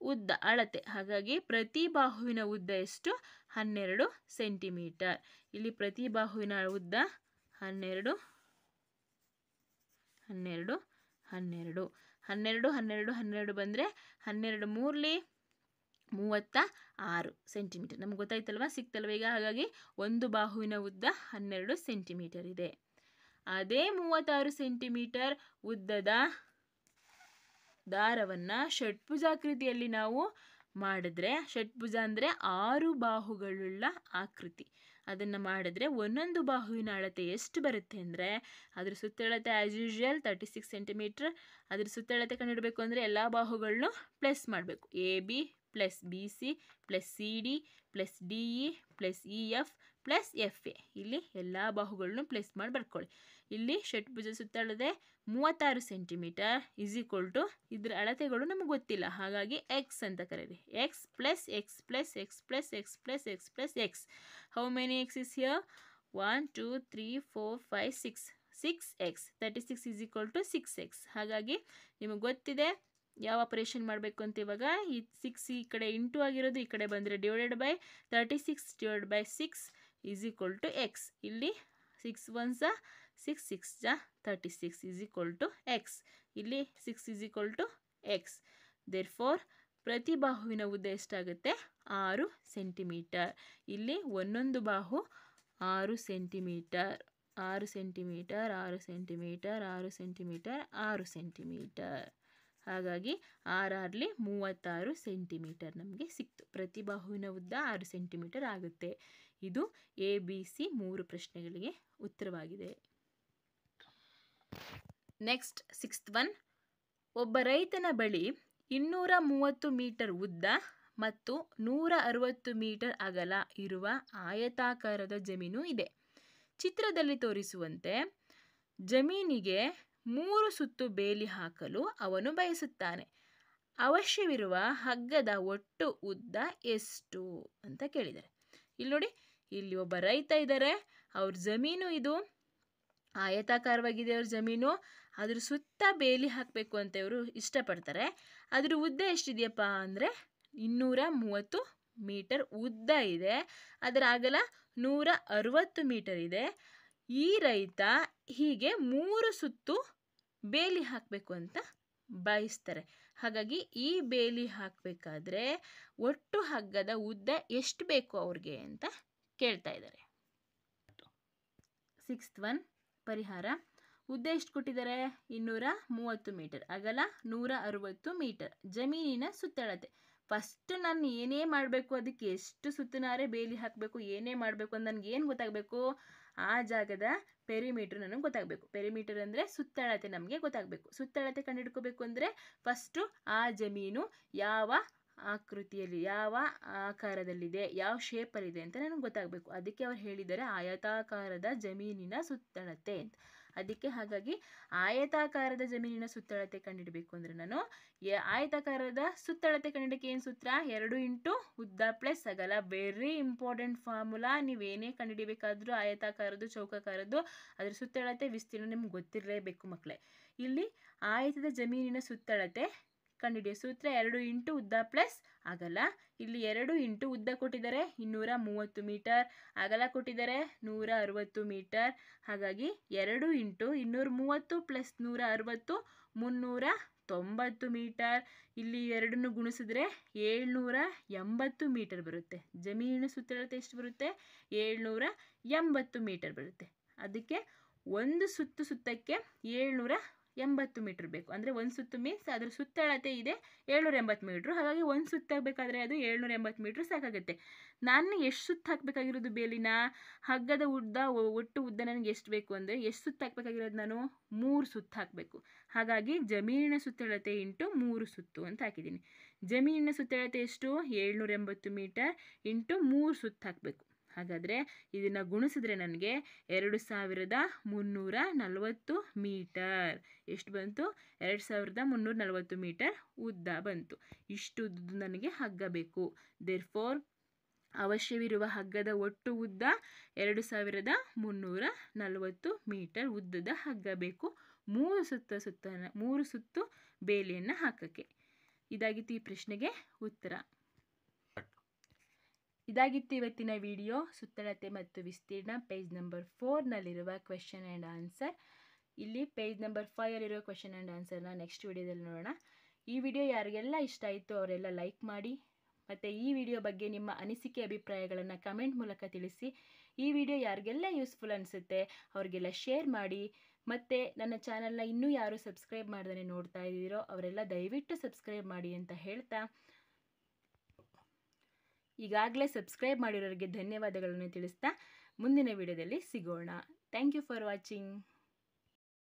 ಉದ್ದ ಅಳತೆ. ಹಾಗಾಗಿ ಪ್ರತಿ ಬಾಹುವಿನ ಉದ್ದ ಎಷ್ಟು, 12 ಸೆಂಟಿಮೀಟರ್. ಇಲ್ಲಿ ಪ್ರತಿ ಬಾಹುವಿನ ಉದ್ದ 12 12 12 12 12 12 ಬಂದರೆ 12 3 36 ಸೆಂಟಿಮೀಟರ್. ನಮ್ಗೆ ಗೊತ್ತಾಯ್ತಲ್ವ, ಸಿಕ್ತಲ್ವ ಈಗ. ಹಾಗಾಗಿ ಒಂದು ಬಾಹುವಿನ ಉದ್ದ 12 ಸೆಂಟಿಮೀಟರ್ ಇದೆ. ಅದೇ 36 ಸೆಂಟಿಮೀಟರ್ ಉದ್ದದ ದಾರವನ್ನು ಷಡ್ಭುಜಾಕೃತಿಯಲ್ಲಿ ನಾವು ಮಾಡಿದ್ರೆ, ಷಡ್ಭುಜ ಅಂದರೆ 6 ಬಾಹುಗಳುಳ್ಳ ಆಕೃತಿ, ಅದನ್ನು ಮಾಡಿದ್ರೆ ಒಂದೊಂದು ಬಾಹುವಿನ ಅಳತೆ ಎಷ್ಟು ಬರುತ್ತೆ ಅಂದರೆ, ಅದ್ರ ಸುತ್ತಳತೆ ಆ್ಯಸ್ ಯೂಶುವಲ್ 36 ಸೆಂಟಿಮೀಟರ್. ಅದ್ರ ಸುತ್ತಳತೆ ಕಂಡುಹಿಡಬೇಕು ಅಂದರೆ ಎಲ್ಲ ಬಾಹುಗಳನ್ನು ಪ್ಲಸ್ ಮಾಡಬೇಕು. AB + BC + CD + DE + EF + FA. ಇಲ್ಲಿ ಎಲ್ಲ ಬಾಹುಗಳನ್ನು ಪ್ಲಸ್ ಮಾಡಿ ಬರ್ಕೊಳ್ಳಿ. ಇಲ್ಲಿ ಷಡ್ಭುಜ ಸುತ್ತಳತೆ 36 ಸೆಂಟಿಮೀಟರ್ = ಇದ್ರ ಅಳತೆಗಳು ನಮಗೆ ಗೊತ್ತಿಲ್ಲ, ಹಾಗಾಗಿ x ಅಂತ ಕರೀರಿ. x + x + x + x + x + x. How many x is here? 1 2 3 4 5 6. 6x. 36 = 6x. ಹಾಗಾಗಿ ನಿಮಗೆ ಗೊತ್ತಿದೆ ಯಾವ ಆಪರೇಷನ್ ಮಾಡಬೇಕು ಅಂತ. ಇವಾಗ ಈ 6 ಈ ಕಡೆ ಇಂಟು ಆಗಿರೋದು ಈ ಕಡೆ ಬಂದರೆ ಡಿವೈಡೆಡ್ ಬೈ 36 / 6 = x. ಇಲ್ಲಿ 6 1s 6 6s 36 = x. ಇಲ್ಲಿ 6 = x. ದೇರ್ಫೋರ್ ಪ್ರತಿ ಬಾಹುವಿನ ಉದ್ದ ಎಷ್ಟಾಗುತ್ತೆ, 6 ಸೆಂಟಿಮೀಟರ್. ಇಲ್ಲಿ ಒಂದೊಂದು ಬಾಹು 6 centimetre 6 centimetre 6 centimetre 6 centimetre 6 centimetre. ಹಾಗಾಗಿ 6 36 ಸೆಂಟಿಮೀಟರ್ ನಮಗೆ ಸಿಕ್ತು. ಪ್ರತಿ ಬಾಹುವಿನ ಉದ್ದ 6 ಸೆಂಟಿಮೀಟರ್ ಆಗುತ್ತೆ. ಇದು ABC 3 ಪ್ರಶ್ನೆಗಳಿಗೆ ಉತ್ತರವಾಗಿದೆ. Next 6th one. ಒಬ್ಬ ರೈತನ ಬಳಿ 230 ಮೀಟರ್ ಉದ್ದ ಮತ್ತು 160 ಮೀಟರ್ ಅಗಲ ಇರುವ ಆಯತಾಕಾರದ ಜಮೀನು ಇದೆ. ಚಿತ್ರದಲ್ಲಿ ತೋರಿಸುವಂತೆ ಜಮೀನಿಗೆ 3 ಸುತ್ತು ಬೇಲಿ ಹಾಕಲು ಅವನು ಬಯಸುತ್ತಾನೆ. ಅವಶ್ಯವಿರುವ ಹಗ್ಗದ ಒಟ್ಟು ಉದ್ದ ಎಷ್ಟು ಅಂತ ಕೇಳಿದ್ದಾರೆ. ಇಲ್ಲಿ ನೋಡಿ, ಇಲ್ಲಿ ಒಬ್ಬ ರೈತ ಇದ್ದಾರೆ, ಅವ್ರ ಜಮೀನು ಇದು ಆಯತಾಕಾರವಾಗಿದೆ. ಅವ್ರ ಜಮೀನು, ಅದ್ರ ಸುತ್ತ ಬೇಲಿ ಹಾಕಬೇಕು ಅಂತ ಇವರು ಇಷ್ಟಪಡ್ತಾರೆ. ಅದ್ರ ಉದ್ದ ಎಷ್ಟಿದೆಯಪ್ಪ ಅಂದರೆ 230 ಮೀಟರ್ ಉದ್ದ ಇದೆ. ಅದರ ಅಗಲ 160 ಮೀಟರ್ ಇದೆ. ಈ ರೈತ ಹೀಗೆ 3 ಸುತ್ತು ಬೇಲಿ ಹಾಕಬೇಕು ಅಂತ ಬಯಸ್ತಾರೆ. ಹಾಗಾಗಿ ಈ ಬೇಲಿ ಹಾಕಬೇಕಾದ್ರೆ ಒಟ್ಟು ಹಗ್ಗದ ಉದ್ದ ಎಷ್ಟು ಬೇಕು ಅವ್ರಿಗೆ ಅಂತ ಕೇಳ್ತಾ ಇದ್ದಾರೆ. 6th one. ಪರಿಹಾರ. ಉದ್ದ ಎಷ್ಟು ಕೊಟ್ಟಿದ್ದಾರೆ? 230 ಮೀಟರ್, ಅಗಲ 160 ಮೀಟರ್. ಜಮೀನಿನ ಸುತ್ತಳತೆ. ಫಸ್ಟ್ ನಾನು ಏನೇ ಮಾಡಬೇಕು, ಅದಕ್ಕೆ ಎಷ್ಟು ಸುತ್ತನಾರೆ ಬೇಲಿ ಹಾಕಬೇಕು, ಏನೇ ಮಾಡಬೇಕು ಅಂತ ನನಗೆ ಏನು ಗೊತ್ತಾಗಬೇಕು? ಆ ಜಾಗದ ಪೆರಿಮೀಟ್ರ್ ನನಗೆ ಗೊತ್ತಾಗಬೇಕು. ಪೆರಿಮೀಟರ್ ಅಂದರೆ ಸುತ್ತಳತೆ ನಮಗೆ ಗೊತ್ತಾಗಬೇಕು. ಸುತ್ತಳತೆ ಕಂಡುಹಿಡ್ಕೋಬೇಕು ಅಂದರೆ ಫಸ್ಟು ಆ ಜಮೀನು ಯಾವ ಆಕೃತಿಯಲ್ಲಿ, ಯಾವ ಆಕಾರದಲ್ಲಿದೆ, ಯಾವ ಶೇಪಲ್ಲಿದೆ ಅಂತ ನನಗೆ ಗೊತ್ತಾಗಬೇಕು. ಅದಕ್ಕೆ ಅವ್ರು ಹೇಳಿದ್ದಾರೆ ಆಯತಾಕಾರದ ಜಮೀನಿನ ಸುತ್ತಳತೆ ಅಂತ. ಅದಕ್ಕೆ ಹಾಗಾಗಿ ಆಯತಾಕಾರದ ಜಮೀನಿನ ಸುತ್ತಳತೆ ಕಂಡುಹಿಡಬೇಕು ಅಂದರೆ ನಾನು ಆಯತಾಕಾರದ ಸುತ್ತಳತೆ ಕಂಡುಹಿಡಕ್ಕೆ ಏನು ಸೂತ್ರ? 2 ಇಂಟು ಉದ್ದ ಪ್ಲಸ್ ಅಗಲ. Very important formula. ನೀವೇನೇ ಕಂಡುಹಿಡಿಬೇಕಾದ್ರೂ ಆಯತಾಕಾರದ್ದು, ಚೌಕಾಕಾರದ್ದು, ಅದರ ಸುತ್ತಳತೆ, ವಿಸ್ತೀರ್ಣ ನಿಮ್ಗೆ ಗೊತ್ತಿರಲೇಬೇಕು ಮಕ್ಕಳೇ. ಇಲ್ಲಿ ಆಯತದ ಜಮೀನಿನ ಸುತ್ತಳತೆ ಕಂಡುಹಿಡಿಯೋ ಸೂತ್ರ 2 ಇಂಟು ಉದ್ದ ಪ್ಲಸ್ ಅಗಲ. ಇಲ್ಲಿ 2 ಇಂಟು ಉದ್ದ ಕೊಟ್ಟಿದ್ದಾರೆ 230 ಮೀಟರ್, ಅಗಲ ಕೊಟ್ಟಿದ್ದಾರೆ 160 ಮೀಟರ್. ಹಾಗಾಗಿ 2 ಇಂಟು 230 ಪ್ಲಸ್ 160 390 ಮೀಟರ್. ಇಲ್ಲಿ 2 ಗುಣಿಸಿದ್ರೆ 780 ಮೀಟರ್ ಬರುತ್ತೆ. ಜಮೀನಿನ ಸುತ್ತಳತೆ ಎಷ್ಟು ಬರುತ್ತೆ? 780 ಮೀಟರ್ ಬರುತ್ತೆ. ಅದಕ್ಕೆ ಒಂದು ಸುತ್ತಕ್ಕೆ 780 ಮೀಟರ್ ಬೇಕು. ಅಂದರೆ ಒಂದು ಸುತ್ತು ಮೀನ್ಸ್ ಅದರ ಸುತ್ತಳತೆ ಇದೆ 780 ಮೀಟ್ರು. ಹಾಗಾಗಿ ಒಂದು ಸುತ್ತಾಗಬೇಕಾದ್ರೆ ಅದು 780 ಮೀಟ್ರ್ ಸಾಕಾಗುತ್ತೆ. ನಾನು ಎಷ್ಟು ಸುತ್ತು ಹಾಕಬೇಕಾಗಿರೋದು ಬೇಲಿನ? ಹಗ್ಗದ ಉದ್ದ, ಒಟ್ಟು ಉದ್ದ ನನಗೆ ಎಷ್ಟು ಬೇಕು ಅಂದರೆ ಎಷ್ಟು ಸುತ್ತು ಹಾಕಬೇಕಾಗಿರೋದು? ನಾನು 3 ಸುತ್ತು ಹಾಕಬೇಕು. ಹಾಗಾಗಿ ಜಮೀನಿನ ಸುತ್ತಳತೆ ಇಂಟು 3 ಸುತ್ತು ಅಂತ ಹಾಕಿದ್ದೀನಿ. ಜಮೀನಿನ ಸುತ್ತಳತೆ ಎಷ್ಟು? 780 ಮೀಟರ್ ಇಂಟು 3 ಸುತ್ತು ಹಾಕಬೇಕು. ಹಾಗಾದರೆ ಇದನ್ನು ಗುಣಿಸಿದ್ರೆ ನನಗೆ 2340 ಮೀಟರ್ ಎಷ್ಟು ಬಂತು? 2340 ಮೀಟರ್ ಉದ್ದ ಬಂತು. ಇಷ್ಟು ಉದ್ದ ನನಗೆ ಹಗ್ಗ ಬೇಕು. ದೇರ್ಫೋರ್ ಅವಶ್ಯವಿರುವ ಹಗ್ಗದ ಒಟ್ಟು ಉದ್ದ 2340 ಮೀಟರ್ ಉದ್ದದ ಹಗ್ಗ ಬೇಕು 3 ಸುತ್ತು ಬೇಲಿಯನ್ನು ಹಾಕಕ್ಕೆ. ಇದಾಗಿತ್ತು ಈ ಪ್ರಶ್ನೆಗೆ ಉತ್ತರ. ಇದಾಗಿತ್ತು ಇವತ್ತಿನ ವಿಡಿಯೋ. ಸುತ್ತಳತೆ ಮತ್ತು ವಿಸ್ತೀರ್ಣ ಪೇಜ್ ನಂಬರ್ 4ನಲ್ಲಿರುವ ಕ್ವೆಶ್ಚನ್ ಆ್ಯಂಡ್ ಆನ್ಸರ್. ಇಲ್ಲಿ ಪೇಜ್ ನಂಬರ್ 5ಅಲ್ಲಿರೋ ಕ್ವೆಶ್ಚನ್ ಆ್ಯಂಡ್ ಆನ್ಸರ್ನ ನೆಕ್ಸ್ಟ್ ವಿಡಿಯೋದಲ್ಲಿ ನೋಡೋಣ. ಈ ವಿಡಿಯೋ ಯಾರಿಗೆಲ್ಲ ಇಷ್ಟ ಆಯಿತು ಅವರೆಲ್ಲ ಲೈಕ್ ಮಾಡಿ, ಮತ್ತು ಈ ವಿಡಿಯೋ ಬಗ್ಗೆ ನಿಮ್ಮ ಅನಿಸಿಕೆ ಅಭಿಪ್ರಾಯಗಳನ್ನು ಕಮೆಂಟ್ ಮೂಲಕ ತಿಳಿಸಿ. ಈ ವಿಡಿಯೋ ಯಾರಿಗೆಲ್ಲ ಯೂಸ್ಫುಲ್ ಅನಿಸುತ್ತೆ ಅವರಿಗೆಲ್ಲ ಶೇರ್ ಮಾಡಿ. ಮತ್ತು ನನ್ನ ಚಾನಲ್ನ ಇನ್ನೂ ಯಾರು ಸಬ್ಸ್ಕ್ರೈಬ್ ಮಾಡ್ದೇ ನೋಡ್ತಾ ಇದ್ದೀರೋ ಅವರೆಲ್ಲ ದಯವಿಟ್ಟು ಸಬ್ಸ್ಕ್ರೈಬ್ ಮಾಡಿ ಅಂತ ಹೇಳ್ತಾ, ಈಗಾಗಲೇ ಸಬ್ಸ್ಕ್ರೈಬ್ ಮಾಡಿರೋರಿಗೆ ಧನ್ಯವಾದಗಳನ್ನು ತಿಳಿಸ್ತಾ ಮುಂದಿನ ವಿಡಿಯೋದಲ್ಲಿ ಸಿಗೋಣ. Thank you for watching.